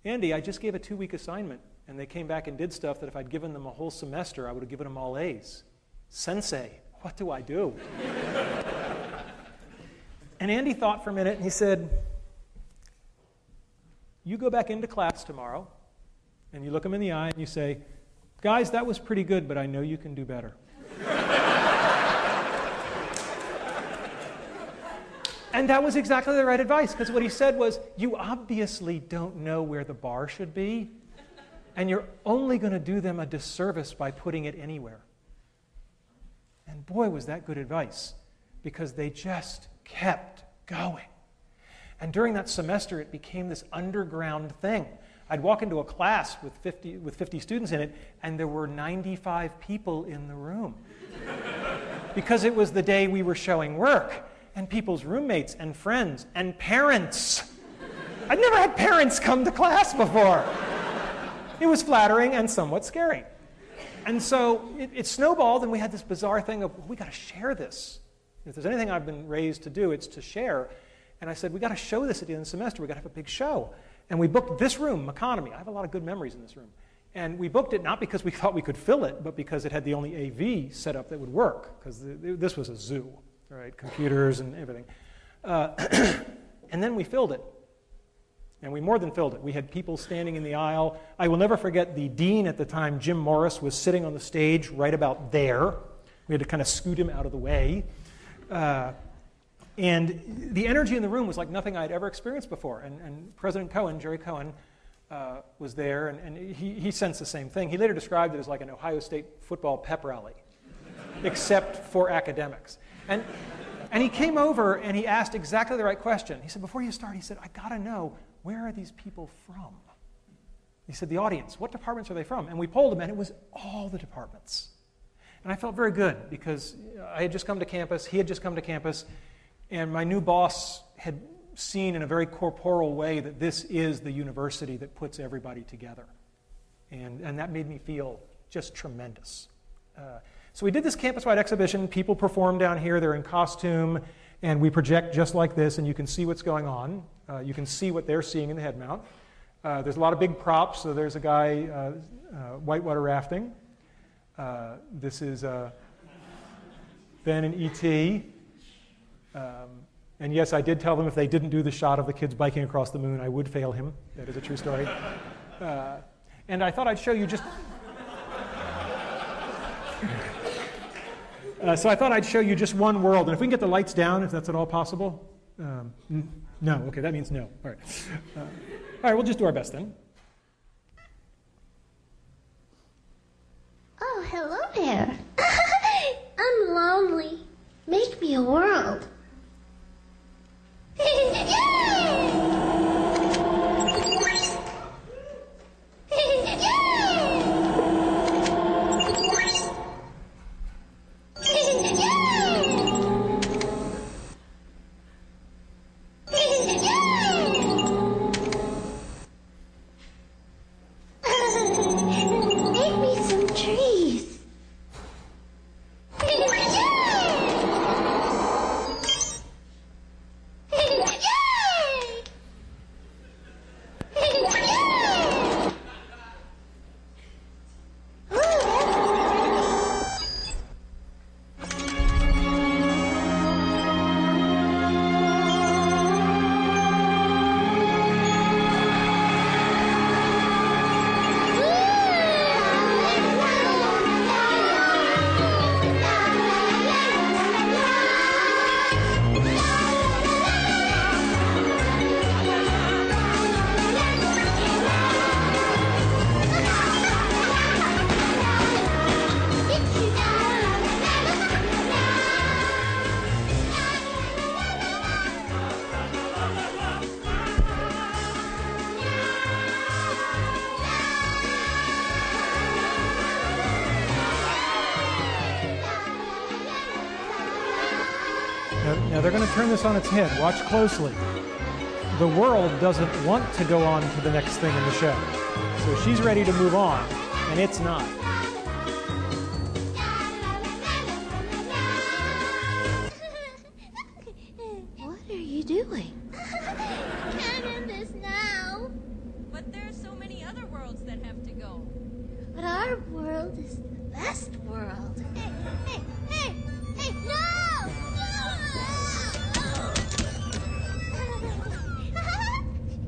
Andy, I just gave a 2-week assignment, and they came back and did stuff that if I'd given them a whole semester, I would have given them all A's. Sensei, what do I do? And Andy thought for a minute, and he said, you go back into class tomorrow, and you look them in the eye, and you say, guys, that was pretty good, but I know you can do better. And that was exactly the right advice, because what he said was, you obviously don't know where the bar should be, and you're only going to do them a disservice by putting it anywhere. boy, was that good advice, because they just kept going. And during that semester, it became this underground thing. I'd walk into a class with 50 students in it, and there were 95 people in the room. Because it was the day we were showing work, and people's roommates and friends and parents. I'd never had parents come to class before. It was flattering and somewhat scary. And so it snowballed, and we had this bizarre thing of, well, we got to share this. If there's anything I've been raised to do, it's to share. And I said, we got to show this at the end of the semester. We got to have a big show. And we booked this room, Economy. I have a lot of good memories in this room. And we booked it not because we thought we could fill it, but because it had the only AV setup that would work, because this was a zoo, right? Computers and everything. And then we filled it. And we more than filled it. We had people standing in the aisle. I will never forget the dean at the time, Jim Morris, was sitting on the stage right about there. We had to kind of scoot him out of the way. And the energy in the room was like nothing I'd ever experienced before. And President Cohen, Jerry Cohen, was there, and he sensed the same thing. He later described it as like an Ohio State football pep rally, except for academics. And he came over and he asked exactly the right question. He said, before you start, he said, I got to know, where are these people from? He said, the audience, what departments are they from? And we polled them, and it was all the departments. And I felt very good, because I had just come to campus, he had just come to campus, and my new boss had seen in a very corporal way that this is the university that puts everybody together. And that made me feel just tremendous. So we did this campus-wide exhibition. People perform down here. They're in costume, and we project just like this, and you can see what's going on. You can see what they're seeing in the head mount. There's a lot of big props. So there's a guy whitewater rafting. This is Ben and E.T., and yes, I did tell them if they didn't do the shot of the kids biking across the moon, I would fail him. That is a true story. And I thought I'd show you just... so I thought I'd show you just one world. And if we can get the lights down, if that's at all possible. No. Okay, that means no. All right. All right, we'll just do our best then. Oh, hello there. I'm lonely. Make me a world. Make me some trees. Now they're going to turn this on its head. Watch closely. The world doesn't want to go on to the next thing in the show. So she's ready to move on, and it's not. What are you doing? Can't end this now. But there's so many other worlds that have to go. But our world is the best world. Hey, no!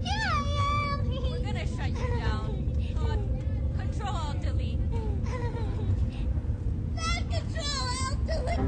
Here I am! We're gonna shut you down. Control Alt Delete. Back control, Alt Delete.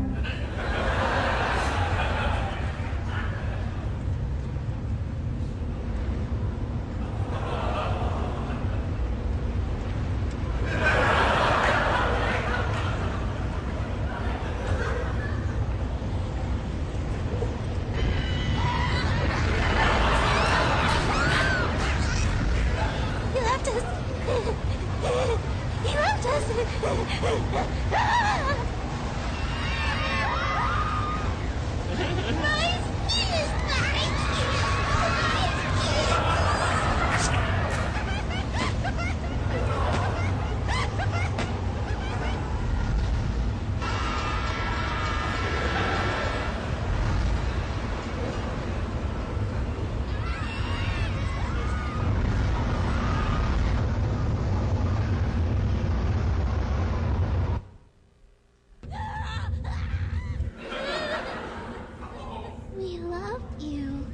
We love you.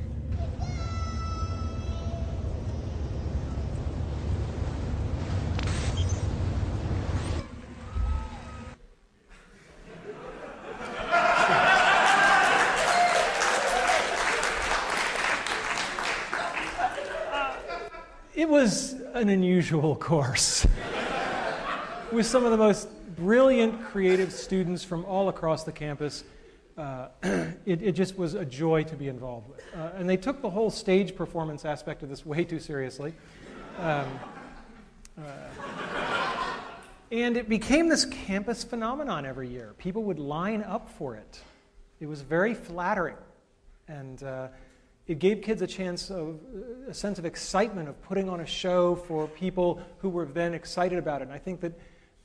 It was an unusual course with some of the most brilliant, creative students from all across the campus. It just was a joy to be involved with. And they took the whole stage performance aspect of this way too seriously. And it became this campus phenomenon every year. People would line up for it. It was very flattering. And it gave kids a sense of excitement of putting on a show for people who were then excited about it. And I think that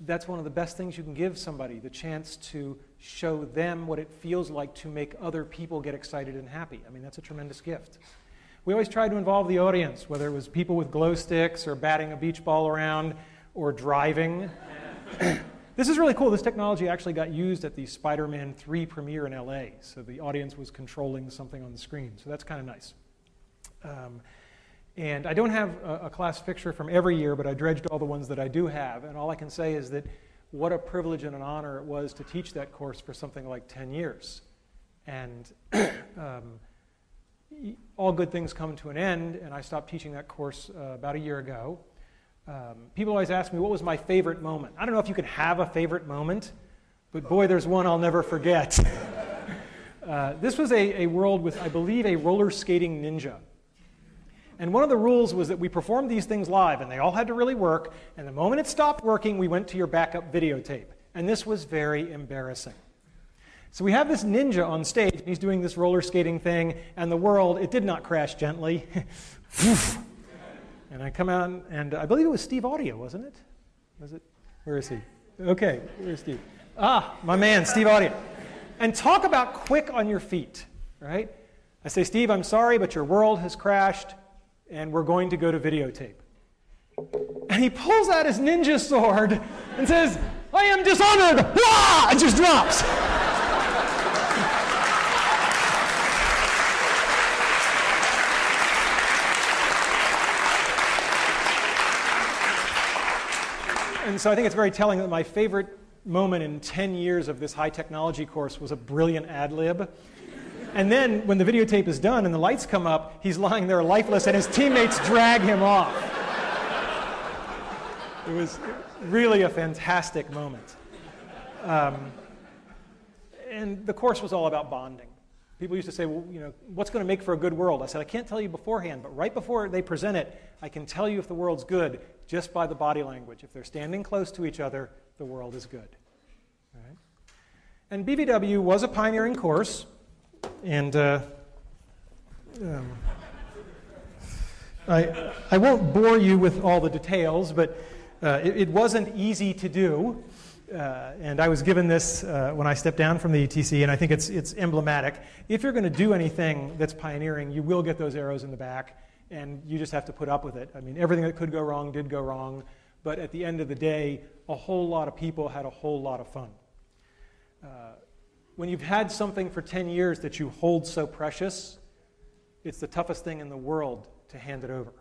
that's one of the best things you can give somebody, the chance to show them what it feels like to make other people get excited and happy. I mean, that's a tremendous gift. We always tried to involve the audience, whether it was people with glow sticks or batting a beach ball around or driving. This is really cool. This technology actually got used at the Spider-Man 3 premiere in LA, so the audience was controlling something on the screen, so that's kind of nice. And I don't have a class picture from every year, but I dredged all the ones that I do have, and all I can say is that what a privilege and an honor it was to teach that course for something like 10 years. And all good things come to an end, and I stopped teaching that course about a year ago. People always ask me, what was my favorite moment? I don't know if you can have a favorite moment, but boy, there's one I'll never forget. This was a world with, I believe, a roller skating ninja. And one of the rules was that we performed these things live, and they all had to really work, and the moment it stopped working, we went to your backup videotape. And this was very embarrassing. So we have this ninja on stage, and he's doing this roller skating thing, and the world, it did not crash gently. And I come out, and I believe it was Steve Audio, wasn't it? Was it? Where is he? Okay, where's Steve? Ah, my man, Steve Audio. And talk about quick on your feet, right? I say, Steve, I'm sorry, but your world has crashed, and we're going to go to videotape. And he pulls out his ninja sword and says, I am dishonored! Wah! And just drops. And so I think it's very telling that my favorite moment in 10 years of this high technology course was a brilliant ad lib. And then when the videotape is done and the lights come up, he's lying there lifeless and his teammates drag him off. It was really a fantastic moment. And the course was all about bonding. People used to say, well, you know, what's going to make for a good world? I said, I can't tell you beforehand, but right before they present it, I can tell you if the world's good just by the body language. If they're standing close to each other, the world is good. All right? And BVW was a pioneering course, and I won't bore you with all the details, but it wasn't easy to do. And I was given this when I stepped down from the ETC, and I think it's emblematic. If you're going to do anything that's pioneering, you will get those arrows in the back, and you just have to put up with it. I mean, everything that could go wrong did go wrong, but at the end of the day, a whole lot of people had a whole lot of fun. When you've had something for 10 years that you hold so precious, it's the toughest thing in the world to hand it over.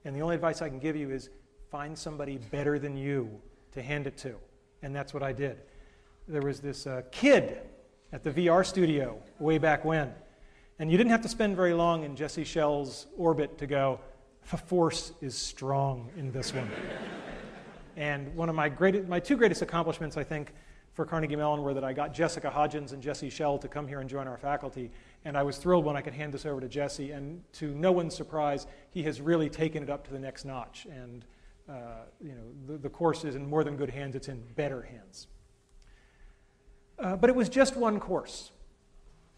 And the only advice I can give you is find somebody better than you to hand it to. And that's what I did. There was this kid at the VR studio way back when. And you didn't have to spend very long in Jesse Schell's orbit to go, the force is strong in this one. And one of my two greatest accomplishments, I think, for Carnegie Mellon were that I got Jessica Hodgins and Jesse Schell to come here and join our faculty. And I was thrilled when I could hand this over to Jesse. And to no one's surprise, he has really taken it up to the next notch. And the course is in more than good hands, it's in better hands. But it was just one course.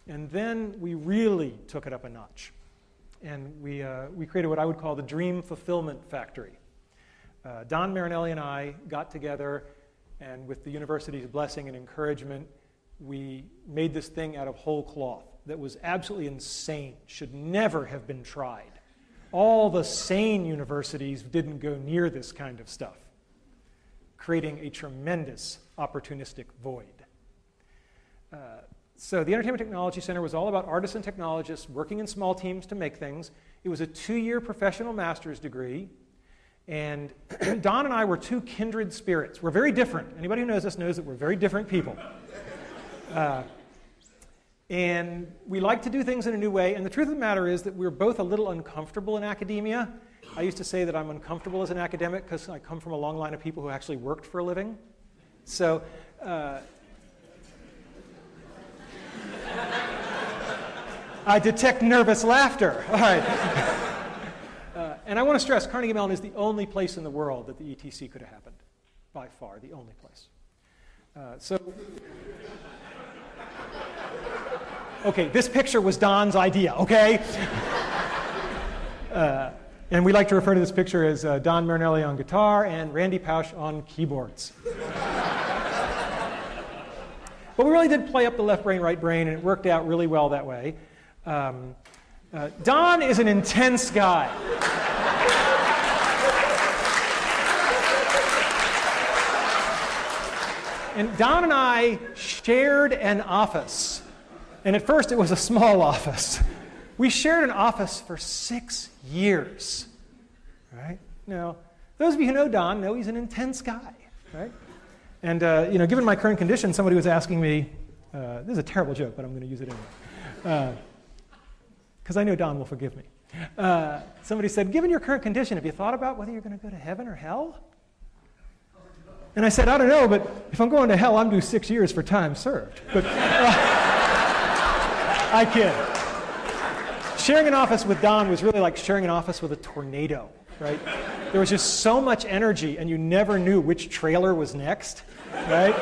And then we really took it up a notch. And we created what I would call the Dream Fulfillment Factory. Don Marinelli and I got together, and with the university's blessing and encouragement, we made this thing out of whole cloth that was absolutely insane, should never have been tried. All the sane universities didn't go near this kind of stuff, creating a tremendous opportunistic void. So the Entertainment Technology Center was all about artists and technologists working in small teams to make things. It was a 2-year professional master's degree. And Don and I were two kindred spirits. We're very different. Anybody who knows us knows that we're very different people. And we like to do things in a new way. And the truth of the matter is that we're both a little uncomfortable in academia. I used to say that I'm uncomfortable as an academic because I come from a long line of people who actually worked for a living. So I detect nervous laughter. All right. And I want to stress, Carnegie Mellon is the only place in the world that the ETC could have happened. By far, the only place. Okay, this picture was Don's idea, okay? And we like to refer to this picture as Don Marinelli on guitar and Randy Pausch on keyboards. But we really did play up the left brain, right brain, and it worked out really well that way. Don is an intense guy. And Don and I shared an office. And at first it was a small office. We shared an office for 6 years. Right? Now, those of you who know Don know he's an intense guy. Right? And, given my current condition, somebody was asking me, this is a terrible joke, but I'm going to use it anyway. Because I know Don will forgive me. Somebody said, given your current condition, have you thought about whether you're going to go to heaven or hell? And I said, I don't know, but if I'm going to hell, I'm due 6 years for time served. But I kid. Sharing an office with Don was really like sharing an office with a tornado, right? There was just so much energy, and you never knew which trailer was next, right?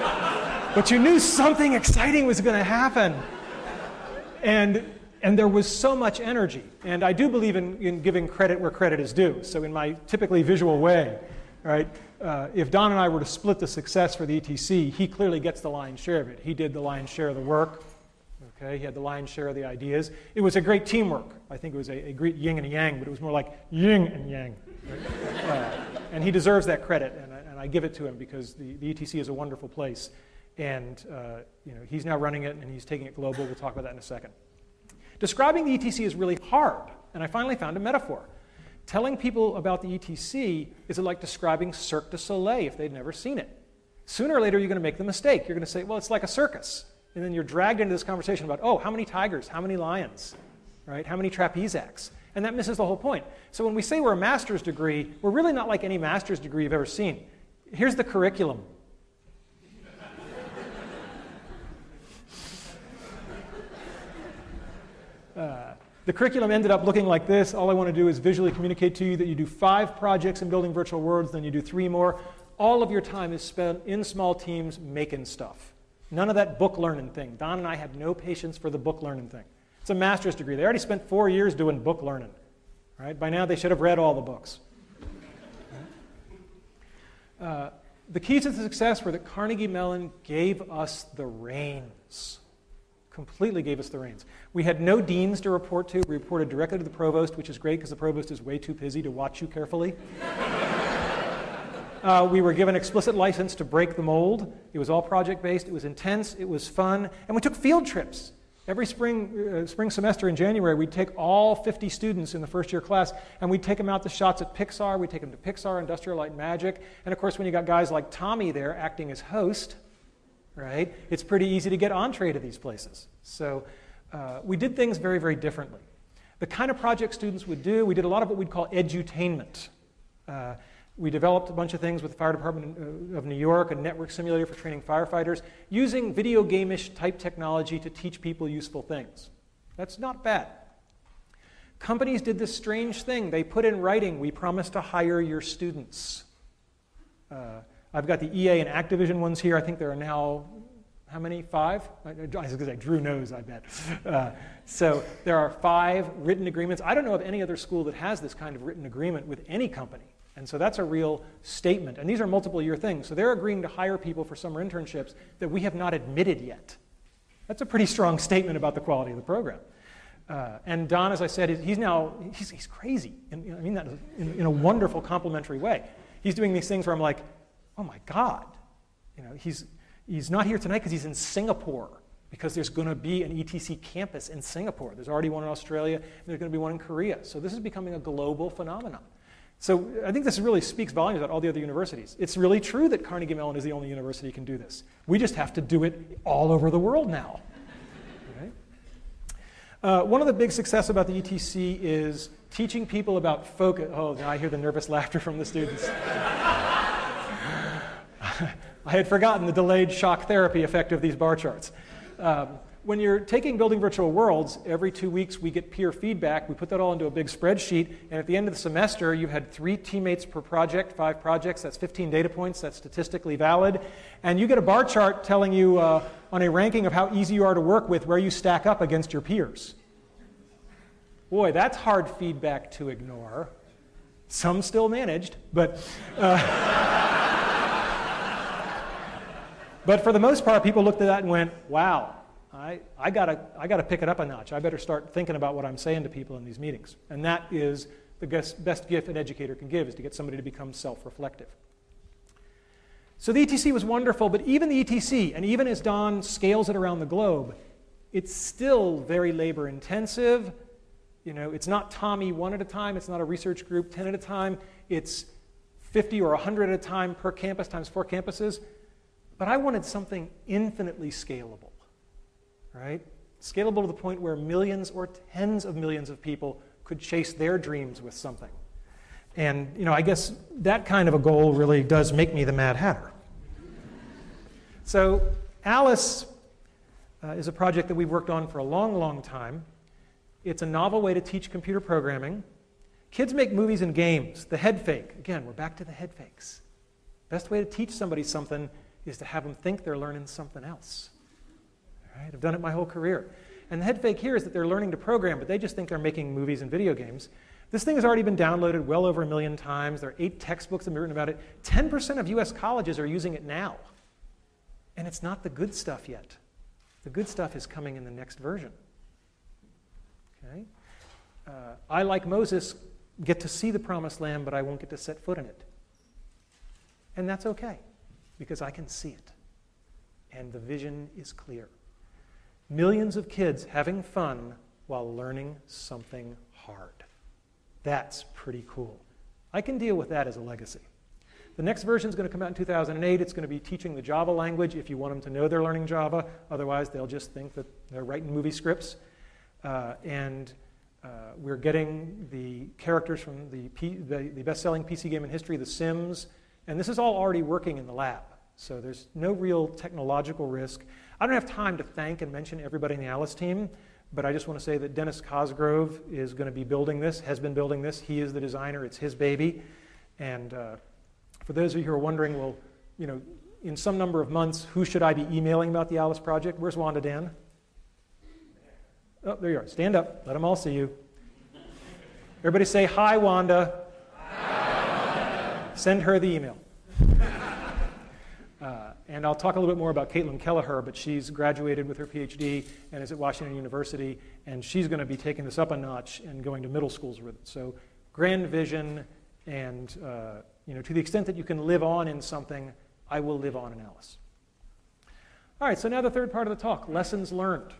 But you knew something exciting was going to happen. And there was so much energy. And I do believe in giving credit where credit is due. So in my typically visual way, right, if Don and I were to split the success for the ETC, he clearly gets the lion's share of it. He did the lion's share of the work. Okay, he had the lion's share of the ideas. It was a great teamwork. I think it was a great yin and a yang, but it was more like yin and yang. Right? And he deserves that credit, and I give it to him because the ETC is a wonderful place. And he's now running it, and he's taking it global. We'll talk about that in a second. Describing the ETC is really hard, and I finally found a metaphor. Telling people about the ETC is like describing Cirque du Soleil if they'd never seen it. Sooner or later, you're going to make the mistake. You're going to say, well, it's like a circus. And then you're dragged into this conversation about, oh, how many tigers, how many lions, right? How many trapeze acts? And that misses the whole point. So when we say we're a master's degree, we're really not like any master's degree you've ever seen. Here's the curriculum. The curriculum ended up looking like this. All I want to do is visually communicate to you that you do 5 projects in building virtual worlds, then you do 3 more. All of your time is spent in small teams making stuff. None of that book learning thing. Don and I had no patience for the book learning thing. It's a master's degree. They already spent 4 years doing book learning. Right? By now, they should have read all the books. The keys to success were that Carnegie Mellon gave us the reins. Completely gave us the reins. We had no deans to report to. We reported directly to the provost, which is great because the provost is way too busy to watch you carefully. We were given explicit license to break the mold. It was all project-based. It was intense. It was fun. And we took field trips. Every spring semester in January, we'd take all 50 students in the first-year class, and we'd take them out to shots at Pixar. We'd take them to Pixar, Industrial Light and Magic. And, of course, when you got guys like Tommy there acting as host, right, it's pretty easy to get entree to these places. So we did things very, very differently. The kind of project students would do, we did a lot of what we'd call edutainment. We developed a bunch of things with the Fire Department of New York, a network simulator for training firefighters, using video game-ish type technology to teach people useful things. That's not bad. Companies did this strange thing. They put in writing, we promise to hire your students. I've got the EA and Activision ones here. I think there are now, how many? 5? I was going to say, Drew knows, I bet. So there are 5 written agreements. I don't know of any other school that has this kind of written agreement with any company. And so that's a real statement. And these are multiple-year things. So they're agreeing to hire people for summer internships that we have not admitted yet. That's a pretty strong statement about the quality of the program. And Don, as I said, he's crazy. And I mean that in a wonderful, complimentary way. He's doing these things where I'm like, oh my God. He's not here tonight because he's in Singapore, because there's going to be an ETC campus in Singapore. There's already one in Australia, and there's going to be one in Korea. So this is becoming a global phenomenon. So I think this really speaks volumes about all the other universities. It's really true that Carnegie Mellon is the only university that can do this. We just have to do it all over the world now. Okay? One of the big success about the ETC is teaching people about focus. Oh, now I hear the nervous laughter from the students. I had forgotten the delayed shock therapy effect of these bar charts. When you're taking Building Virtual Worlds, every 2 weeks we get peer feedback. We put that all into a big spreadsheet, and at the end of the semester, you've had 3 teammates per project, 5 projects. That's 15 data points. That's statistically valid. And you get a bar chart telling you on a ranking of how easy you are to work with where you stack up against your peers. Boy, that's hard feedback to ignore. Some still managed, but... But for the most part, people looked at that and went, wow, I gotta pick it up a notch. I better start thinking about what I'm saying to people in these meetings. And that is the best gift an educator can give, is to get somebody to become self-reflective. So the ETC was wonderful, but even the ETC, and even as Don scales it around the globe, it's still very labor-intensive. It's not Tommy 1 at a time. It's not a research group 10 at a time. It's 50 or 100 at a time per campus times 4 campuses. But I wanted something infinitely scalable, right? Scalable to the point where millions or tens of millions of people could chase their dreams with something. And, I guess that kind of a goal really does make me the Mad Hatter. So Alice is a project that we've worked on for a long, long time. It's a novel way to teach computer programming. Kids make movies and games. The head fake. Again, we're back to the head fakes. Best way to teach somebody something is to have them think they're learning something else. All right? I've done it my whole career. And the head fake here is that they're learning to program, but they just think they're making movies and video games. This thing has already been downloaded well over 1 million times. There are 8 textbooks that have been written about it. 10% of US colleges are using it now. And it's not the good stuff yet. The good stuff is coming in the next version. Okay? I, like Moses, get to see the promised land, but I won't get to set foot in it. And that's okay, because I can see it. And the vision is clear. Millions of kids having fun while learning something hard. That's pretty cool. I can deal with that as a legacy. The next version is going to come out in 2008. It's going to be teaching the Java language if you want them to know they're learning Java. Otherwise, they'll just think that they're writing movie scripts. We're getting the characters from the best-selling PC game in history, The Sims. And this is all already working in the lab. So there's no real technological risk. I don't have time to thank and mention everybody in the Alice team, but I just want to say that Dennis Cosgrove is going to be building this, has been building this. He is the designer. It's his baby. And for those of you who are wondering, well, in some number of months, who should I be emailing about the Alice project? Where's Wanda Dan? Oh, there you are. Stand up. Let them all see you. Everybody say, hi, Wanda. Hi, Wanda. Send her the email. And I'll talk a little bit more about Caitlin Kelleher, but she's graduated with her PhD and is at Washington University, and she's going to be taking this up a notch and going to middle schools with it. So grand vision, and to the extent that you can live on in something, I will live on in Alice. All right, so now the third part of the talk, lessons learned.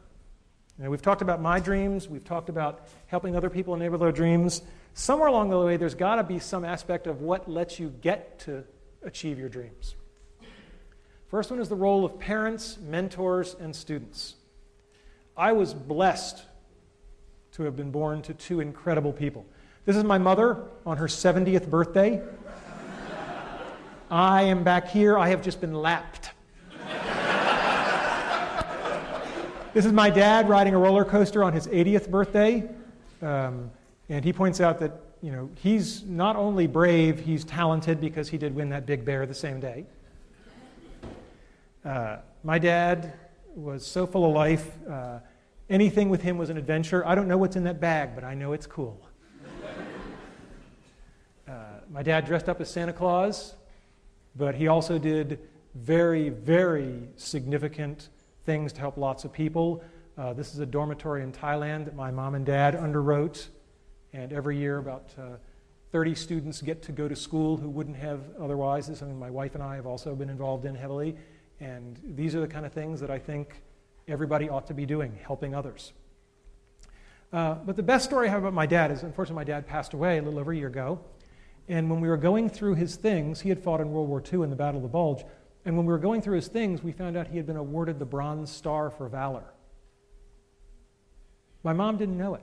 We've talked about my dreams. We've talked about helping other people enable their dreams. Somewhere along the way, there's got to be some aspect of what lets you get to achieve your dreams. First one is the role of parents, mentors, and students. I was blessed to have been born to 2 incredible people. This is my mother on her 70th birthday. I am back here. I have just been lapped. This is my dad riding a roller coaster on his 80th birthday. And he points out that he's not only brave, he's talented because he did win that big bear the same day. My dad was so full of life. Anything with him was an adventure. I don't know what's in that bag, but I know it's cool. My dad dressed up as Santa Claus, but he also did very, very significant things to help lots of people. This is a dormitory in Thailand that my mom and dad underwrote, and every year about 30 students get to go to school who wouldn't have otherwise. This is something my wife and I have also been involved in heavily, and these are the kind of things that I think everybody ought to be doing, helping others. But the best story I have about my dad is, unfortunately, my dad passed away a little over a year ago. And when we were going through his things, he had fought in World War II in the Battle of the Bulge. And when we were going through his things, we found out he had been awarded the Bronze Star for Valor. My mom didn't know it.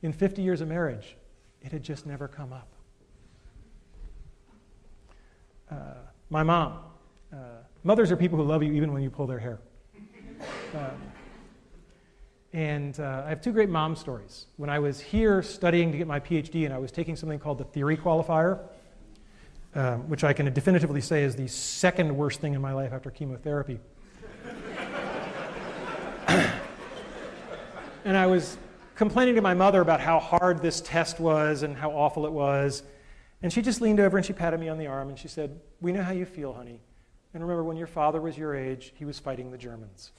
In 50 years of marriage, it had just never come up. My mom. Mothers are people who love you even when you pull their hair. And I have two great mom stories. When I was here studying to get my PhD, and I was taking something called the theory qualifier, which I can definitively say is the second worst thing in my life after chemotherapy. And I was complaining to my mother about how hard this test was and how awful it was. And she just leaned over and she patted me on the arm and she said, "We know how you feel, honey. And remember, when your father was your age, he was fighting the Germans."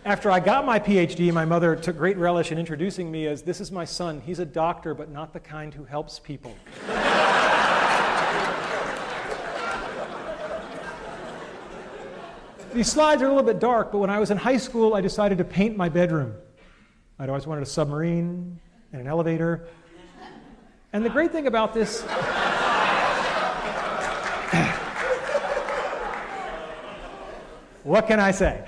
After I got my PhD, my mother took great relish in introducing me as, "This is my son. He's a doctor, but not the kind who helps people." These slides are a little bit dark, but when I was in high school, I decided to paint my bedroom. I'd always wanted a submarine and an elevator. And the great thing about this... What can I say?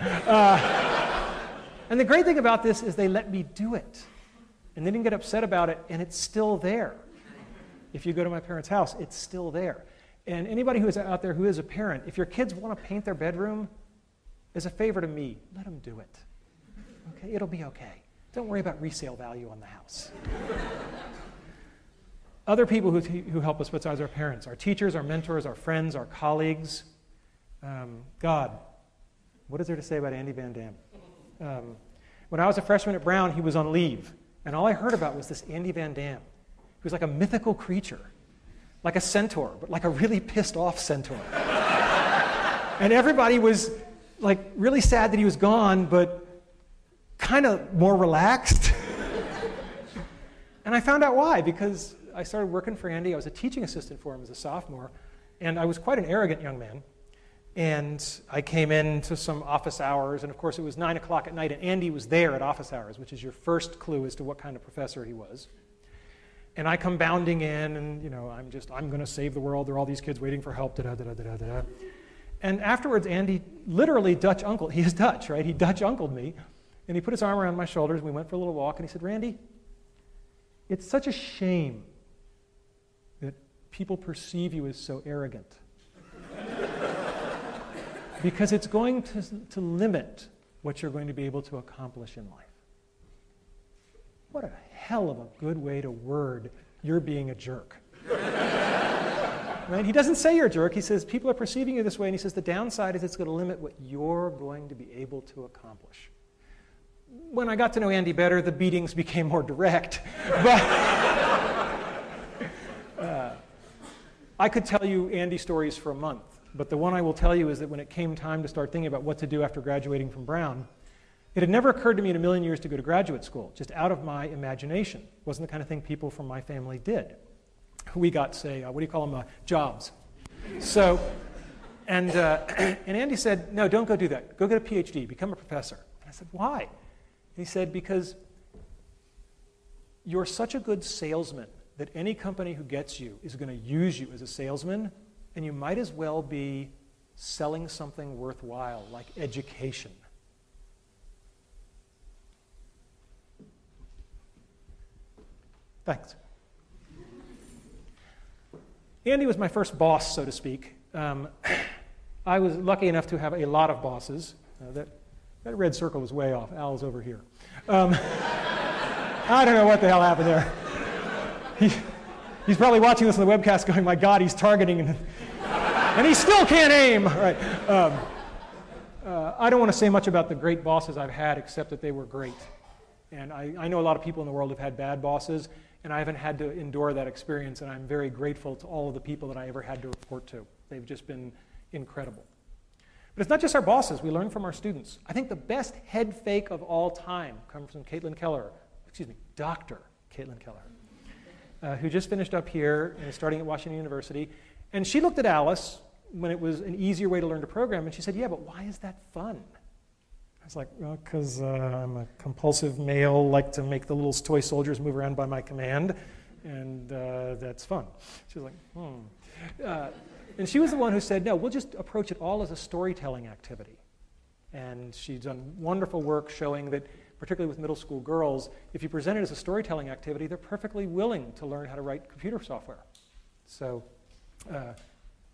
And the great thing about this is they let me do it. And they didn't get upset about it, and it's still there. If you go to my parents' house, it's still there. And anybody who is out there who is a parent, if your kids want to paint their bedroom, as a favor to me, let them do it. Okay? It'll be okay. Don't worry about resale value on the house. Other people who help us besides our parents, our teachers, our mentors, our friends, our colleagues. God. What is there to say about Andy Van Dam? When I was a freshman at Brown, he was on leave. And all I heard about was this Andy Van Dam. He was like a mythical creature. Like a centaur, but like a really pissed off centaur. And everybody was like really sad that he was gone, but kind of more relaxed. And I found out why, because I started working for Andy. I was a teaching assistant for him as a sophomore, and I was quite an arrogant young man. And I came into some office hours, and of course it was 9 o'clock at night, and Andy was there at office hours, which is your first clue as to what kind of professor he was. And I come bounding in, and I'm going to save the world. There are all these kids waiting for help. Da-da-da-da-da-da. And afterwards, Andy literally Dutch uncle. He is Dutch, right? He Dutch uncled me, and he put his arm around my shoulders. And we went for a little walk, and he said, "Randy, it's such a shame that people perceive you as so arrogant, because it's going to limit what you're going to be able to accomplish in life." What a hell of a good way to word you're being a jerk. Right? He doesn't say you're a jerk. He says people are perceiving you this way, and he says the downside is it's going to limit what you're going to be able to accomplish. When I got to know Andy better, the beatings became more direct. But I could tell you Andy stories for a month, but the one I will tell you is that when it came time to start thinking about what to do after graduating from Brown, it had never occurred to me in a million years to go to graduate school, just out of my imagination. It wasn't the kind of thing people from my family did. We got, say, what do you call them, jobs. So, and Andy said, "No, don't go do that. Go get a PhD, become a professor." And I said, "Why?" And he said, "Because you're such a good salesman that any company who gets you is going to use you as a salesman, and you might as well be selling something worthwhile, like education." Thanks. Andy was my first boss, so to speak. I was lucky enough to have a lot of bosses. That red circle was way off. Al's over here. I don't know what the hell happened there. He's probably watching this on the webcast going, my God, he's targeting, and he still can't aim. All right. I don't want to say much about the great bosses I've had, except that they were great. And I know a lot of people in the world have had bad bosses, and I haven't had to endure that experience, and I'm very grateful to all of the people that I ever had to report to. They've just been incredible. But it's not just our bosses. We learn from our students. I think the best head fake of all time comes from Dr. Caitlin Keller, who just finished up here and is starting at Washington University. And she looked at Alice when it was an easier way to learn to program, and she said, yeah, but why is that fun? I was like, well, because I'm a compulsive male, like to make the little toy soldiers move around by my command, and that's fun. She was like, and she was the one who said, no, we'll just approach it all as a storytelling activity. And she's done wonderful work showing that, particularly with middle school girls, if you present it as a storytelling activity, they're perfectly willing to learn how to write computer software. So,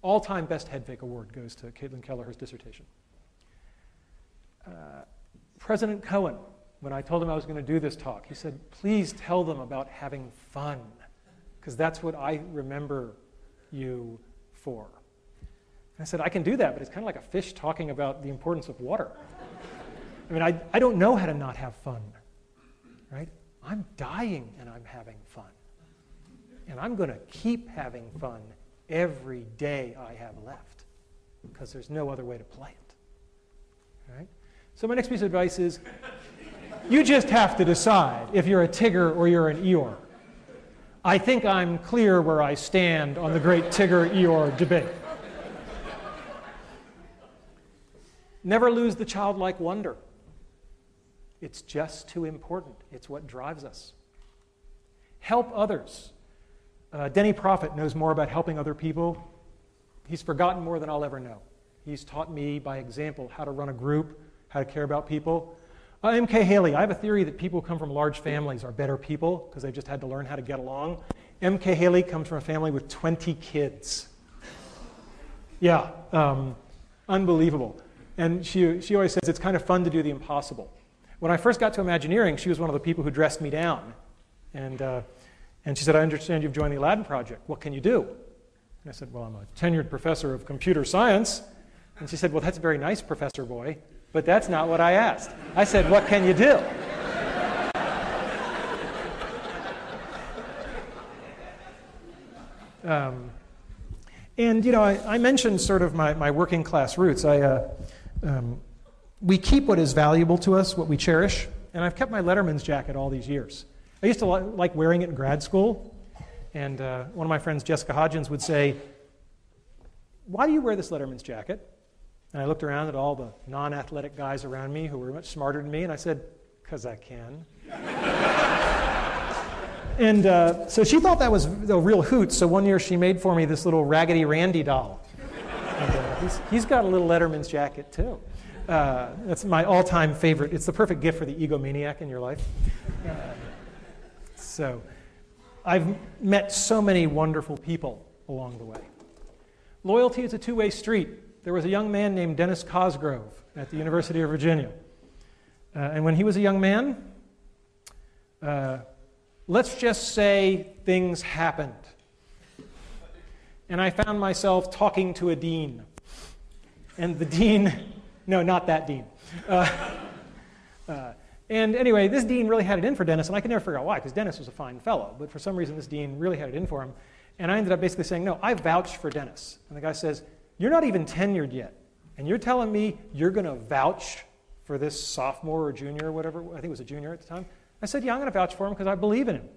all-time best head fake award goes to Caitlin Kelleher's dissertation. President Cohen, when I told him I was going to do this talk, he said, please tell them about having fun, because that's what I remember you for. And I said, I can do that, but it's kind of like a fish talking about the importance of water. I mean, I don't know how to not have fun, right? I'm dying and I'm having fun. And I'm going to keep having fun every day I have left, because there's no other way to play it, right? So my next piece of advice is, you just have to decide if you're a Tigger or you're an Eeyore. I think I'm clear where I stand on the great Tigger-Eeyore debate. Never lose the childlike wonder. It's just too important. It's what drives us. Help others. Denny Prophet knows more about helping other people. He's forgotten more than I'll ever know. He's taught me by example how to run a group, how to care about people. M.K. Haley, I have a theory that people who come from large families are better people because they've just had to learn how to get along. M.K. Haley comes from a family with 20 kids. Yeah, unbelievable. And she always says it's kind of fun to do the impossible. When I first got to Imagineering, she was one of the people who dressed me down. And she said, I understand you've joined the Aladdin Project. What can you do? And I said, well, I'm a tenured professor of computer science. And she said, well, that's very nice, Professor Boy, but that's not what I asked. I said, what can you do? And, you know, I mentioned sort of my working class roots. We keep what is valuable to us, what we cherish, and I've kept my Letterman's jacket all these years. I used to like wearing it in grad school, and one of my friends, Jessica Hodgins, would say, why do you wear this Letterman's jacket? And I looked around at all the non-athletic guys around me who were much smarter than me, and I said, because I can. And so she thought that was a real hoot, so one year she made for me this little Raggedy Randy doll. And, he's got a little Letterman's jacket, too. That's my all-time favorite. It's the perfect gift for the egomaniac in your life. So I've met so many wonderful people along the way. Loyalty is a two-way street. There was a young man named Dennis Cosgrove at the University of Virginia. And when he was a young man, let's just say things happened. And I found myself talking to a dean. And the dean, no, not that dean. And anyway, this dean really had it in for Dennis, and I could never figure out why, because Dennis was a fine fellow. But for some reason, this dean really had it in for him. And I ended up basically saying, no, I vouch for Dennis. And the guy says, you're not even tenured yet. And you're telling me you're going to vouch for this sophomore or junior or whatever? I think it was a junior at the time. I said, yeah, I'm going to vouch for him because I believe in him.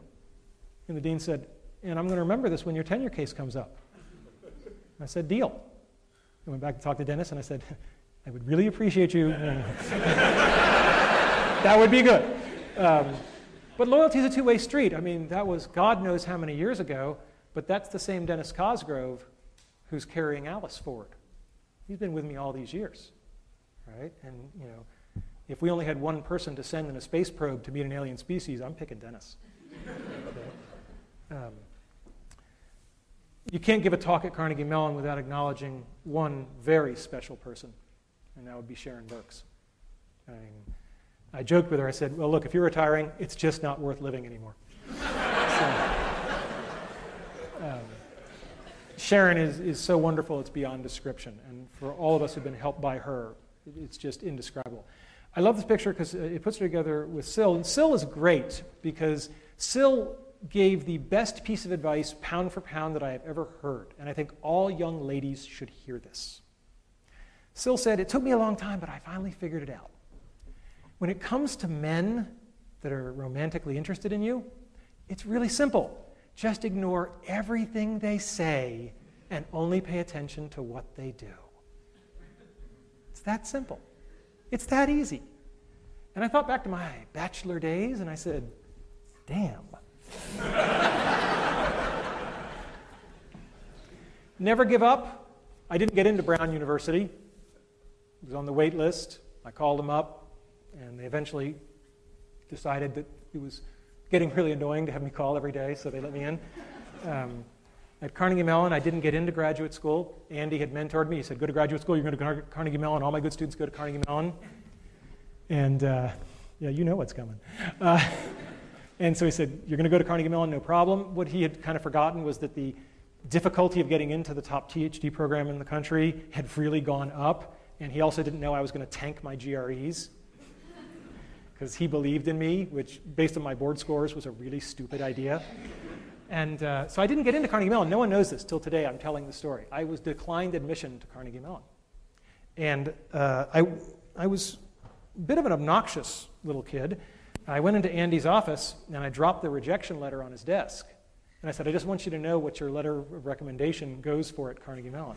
And the dean said, and I'm going to remember this when your tenure case comes up. I said, deal. I went back to talk to Dennis, and I said, I would really appreciate you. That would be good. But loyalty is a two-way street. I mean, that was God knows how many years ago, but that's the same Dennis Cosgrove who's carrying Alice forward. He's been with me all these years, right? And, you know, if we only had one person to send in a space probe to meet an alien species, I'm picking Dennis. Okay? You can't give a talk at Carnegie Mellon without acknowledging one very special person, and that would be Sharon Burks. I joked with her. I said, well, look, if you're retiring, it's just not worth living anymore. Sharon is so wonderful, it's beyond description. And for all of us who've been helped by her, it's just indescribable. I love this picture because it puts her together with Syl. And Syl is great because Syl gave the best piece of advice, pound for pound, that I have ever heard. And I think all young ladies should hear this. Syl said, it took me a long time, but I finally figured it out. When it comes to men that are romantically interested in you, it's really simple. Just ignore everything they say and only pay attention to what they do. It's that simple. It's that easy. And I thought back to my bachelor days, and I said, damn. Never give up. I didn't get into Brown University. I was on the wait list. I called them up, and they eventually decided that it was getting really annoying to have me call every day, so they let me in. At Carnegie Mellon, I didn't get into graduate school. Andy had mentored me. He said, go to graduate school, you're going to Carnegie Mellon. All my good students go to Carnegie Mellon. And yeah, you know what's coming. And so he said, you're going to go to Carnegie Mellon, no problem. What he had kind of forgotten was that the difficulty of getting into the top PhD program in the country had really gone up. And he also didn't know I was going to tank my GREs, because he believed in me, which, based on my board scores, was a really stupid idea. And so I didn't get into Carnegie Mellon. No one knows this till today. I'm telling the story. I was declined admission to Carnegie Mellon. And I was a bit of an obnoxious little kid. I went into Andy's office, and I dropped the rejection letter on his desk. And I said, I just want you to know what your letter of recommendation goes for at Carnegie Mellon.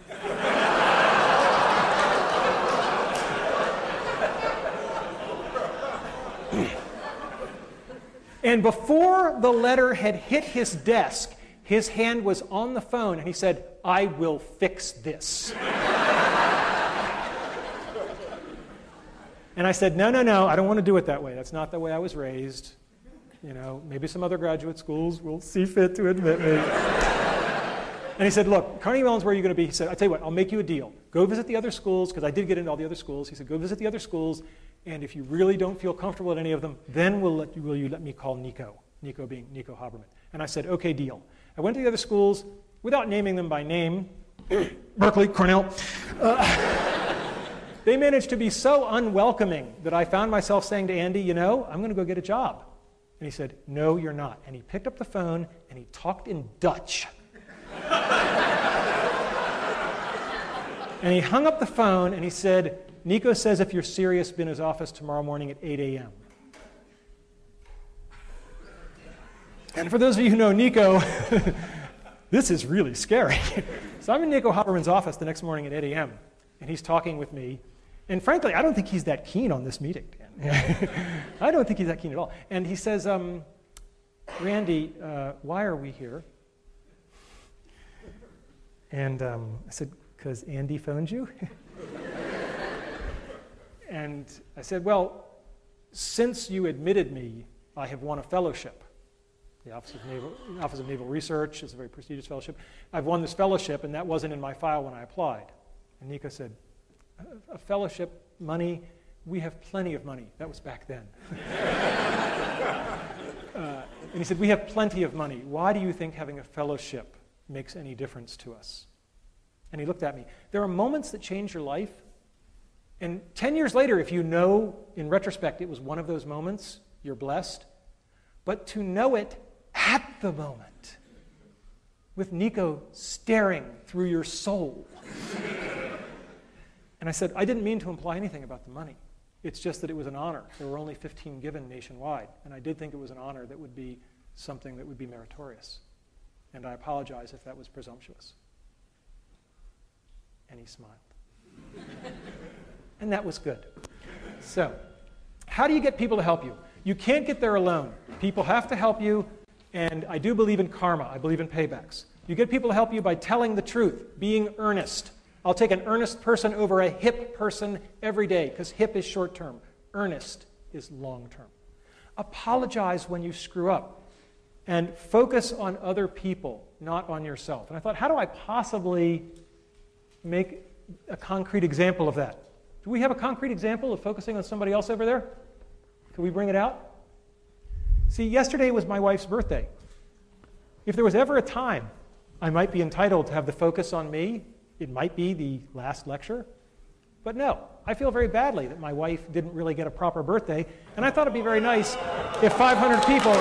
And before the letter had hit his desk, his hand was on the phone, and he said, I will fix this. And I said, no, I don't want to do it that way. That's not the way I was raised. You know, maybe some other graduate schools will see fit to admit me. And he said, look, Carnegie Mellon's where you're going to be. He said, I'll tell you what, I'll make you a deal. Go visit the other schools, because I did get into all the other schools. He said, go visit the other schools, and if you really don't feel comfortable at any of them, then will you let me call Nico? Nico being Nico Haberman. And I said, okay, deal. I went to the other schools without naming them by name. Berkeley, Cornell. They managed to be so unwelcoming that I found myself saying to Andy, you know, I'm going to go get a job. And he said, no, you're not. And he picked up the phone, and he talked in Dutch. And he hung up the phone, and he said, Nico says if you're serious, be in his office tomorrow morning at 8 a.m. And for those of you who know Nico, this is really scary. So I'm in Nico Haberman's office the next morning at 8 a.m., and he's talking with me. And frankly, I don't think he's that keen on this meeting. I don't think he's that keen at all. And he says, Randy, why are we here? And I said, because Andy phoned you? And I said, well, since you admitted me, I have won a fellowship. The Office of Naval Research is a very prestigious fellowship. I've won this fellowship, and that wasn't in my file when I applied. And Nico said, a fellowship, money, we have plenty of money. That was back then. And he said, we have plenty of money. Why do you think having a fellowship makes any difference to us? And he looked at me. There are moments that change your life. And 10 years later, if you know, in retrospect, it was one of those moments, you're blessed. But to know it at the moment, with Nico staring through your soul. And I said, I didn't mean to imply anything about the money. It's just that it was an honor. There were only 15 given nationwide. And I did think it was an honor that would be something that would be meritorious. And I apologize if that was presumptuous. And he smiled. And that was good. So, how do you get people to help you? You can't get there alone. People have to help you, and I do believe in karma. I believe in paybacks. You get people to help you by telling the truth, being earnest. I'll take an earnest person over a hip person every day, because hip is short-term. Earnest is long-term. Apologize when you screw up, and focus on other people, not on yourself. And I thought, how do I possibly make a concrete example of that? Do we have a concrete example of focusing on somebody else over there? Could we bring it out? See, yesterday was my wife's birthday. If there was ever a time I might be entitled to have the focus on me, it might be the last lecture. But no, I feel very badly that my wife didn't really get a proper birthday, and I thought it'd be very nice if 500 people...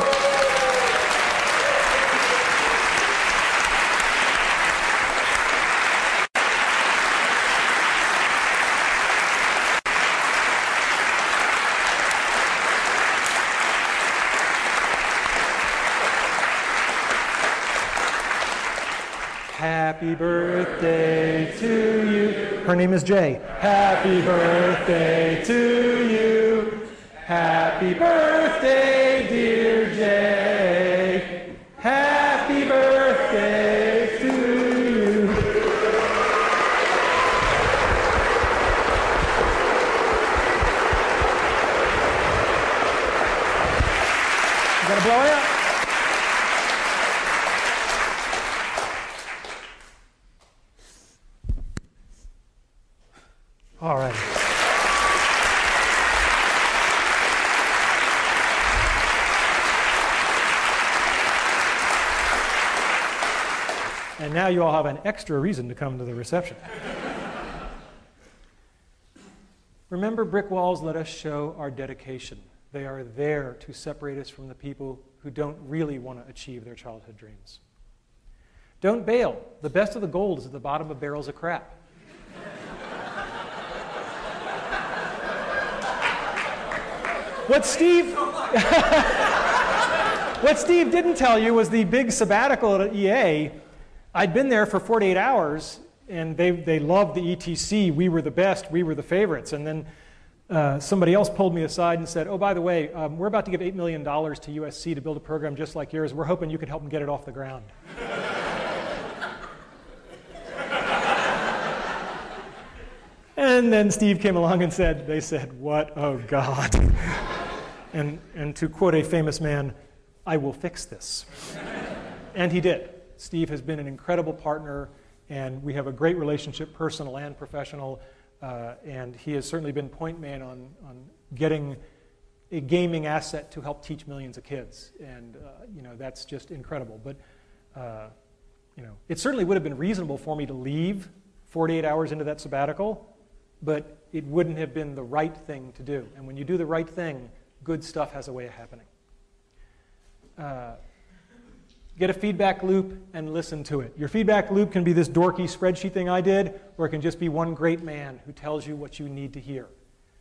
Happy birthday to you. Her name is Jay. Happy birthday to you. Happy birthday, dear Jay. Happy birthday to you. You gotta blow it up. All right. And now you all have an extra reason to come to the reception. Remember, brick walls let us show our dedication. They are there to separate us from the people who don't really want to achieve their childhood dreams. Don't bail. The best of the gold is at the bottom of barrels of crap. What Steve didn't tell you was the big sabbatical at EA. I'd been there for 48 hours, and they loved the ETC. We were the best. We were the favorites. And then somebody else pulled me aside and said, oh, by the way, we're about to give $8 million to USC to build a program just like yours. We're hoping you can help them get it off the ground. And then Steve came along and they said, what? Oh, God. And to quote a famous man, I will fix this. And he did. Steve has been an incredible partner, and we have a great relationship, personal and professional, and he has certainly been point man on getting a gaming asset to help teach millions of kids. And, that's just incredible. But, it certainly would have been reasonable for me to leave 48 hours into that sabbatical, but it wouldn't have been the right thing to do. And when you do the right thing, good stuff has a way of happening. Get a feedback loop and listen to it. Your feedback loop can be this dorky spreadsheet thing I did, or it can just be one great man who tells you what you need to hear.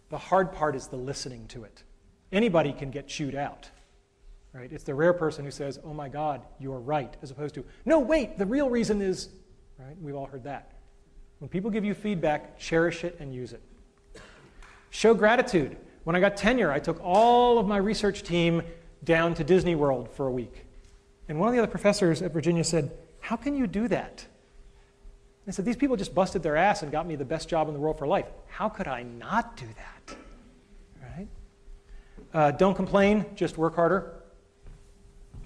The hard part is the listening to it. Anybody can get chewed out, right? It's the rare person who says, oh my God, you're right, as opposed to, no, wait, the real reason is, right? We've all heard that. When people give you feedback, cherish it and use it. Show gratitude. When I got tenure, I took all of my research team down to Disney World for a week. And one of the other professors at Virginia said, how can you do that? I said, these people just busted their ass and got me the best job in the world for life. How could I not do that? Right? Don't complain, just work harder.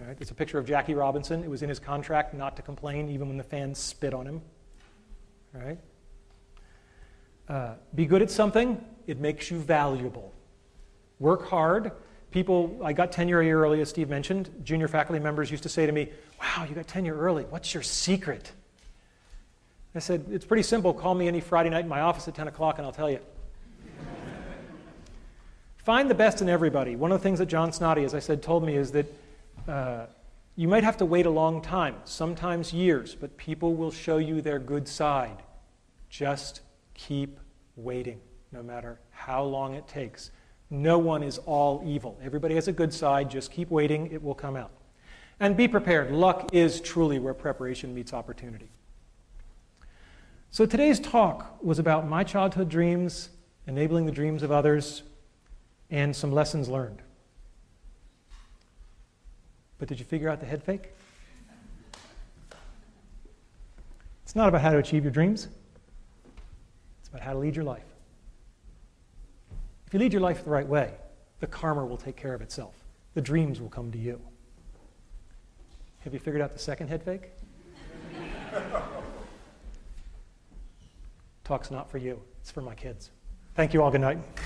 All right? It's a picture of Jackie Robinson. It was in his contract not to complain even when the fans spit on him. All right? Be good at something. It makes you valuable. Work hard. People, I got tenure a year early, as Steve mentioned. Junior faculty members used to say to me, wow, you got tenure early. What's your secret? I said, it's pretty simple. Call me any Friday night in my office at 10 o'clock and I'll tell you. Find the best in everybody. One of the things that John Snoddy, as I said, told me is that you might have to wait a long time, sometimes years, but people will show you their good side. Just keep waiting, no matter how long it takes. No one is all evil. Everybody has a good side. Just keep waiting. It will come out. And be prepared. Luck is truly where preparation meets opportunity. So today's talk was about my childhood dreams, enabling the dreams of others, and some lessons learned. But did you figure out the head fake? It's not about how to achieve your dreams. It's about how to lead your life. If you lead your life the right way, the karma will take care of itself. The dreams will come to you. Have you figured out the second head fake? Talk's not for you. It's for my kids. Thank you all. Good night.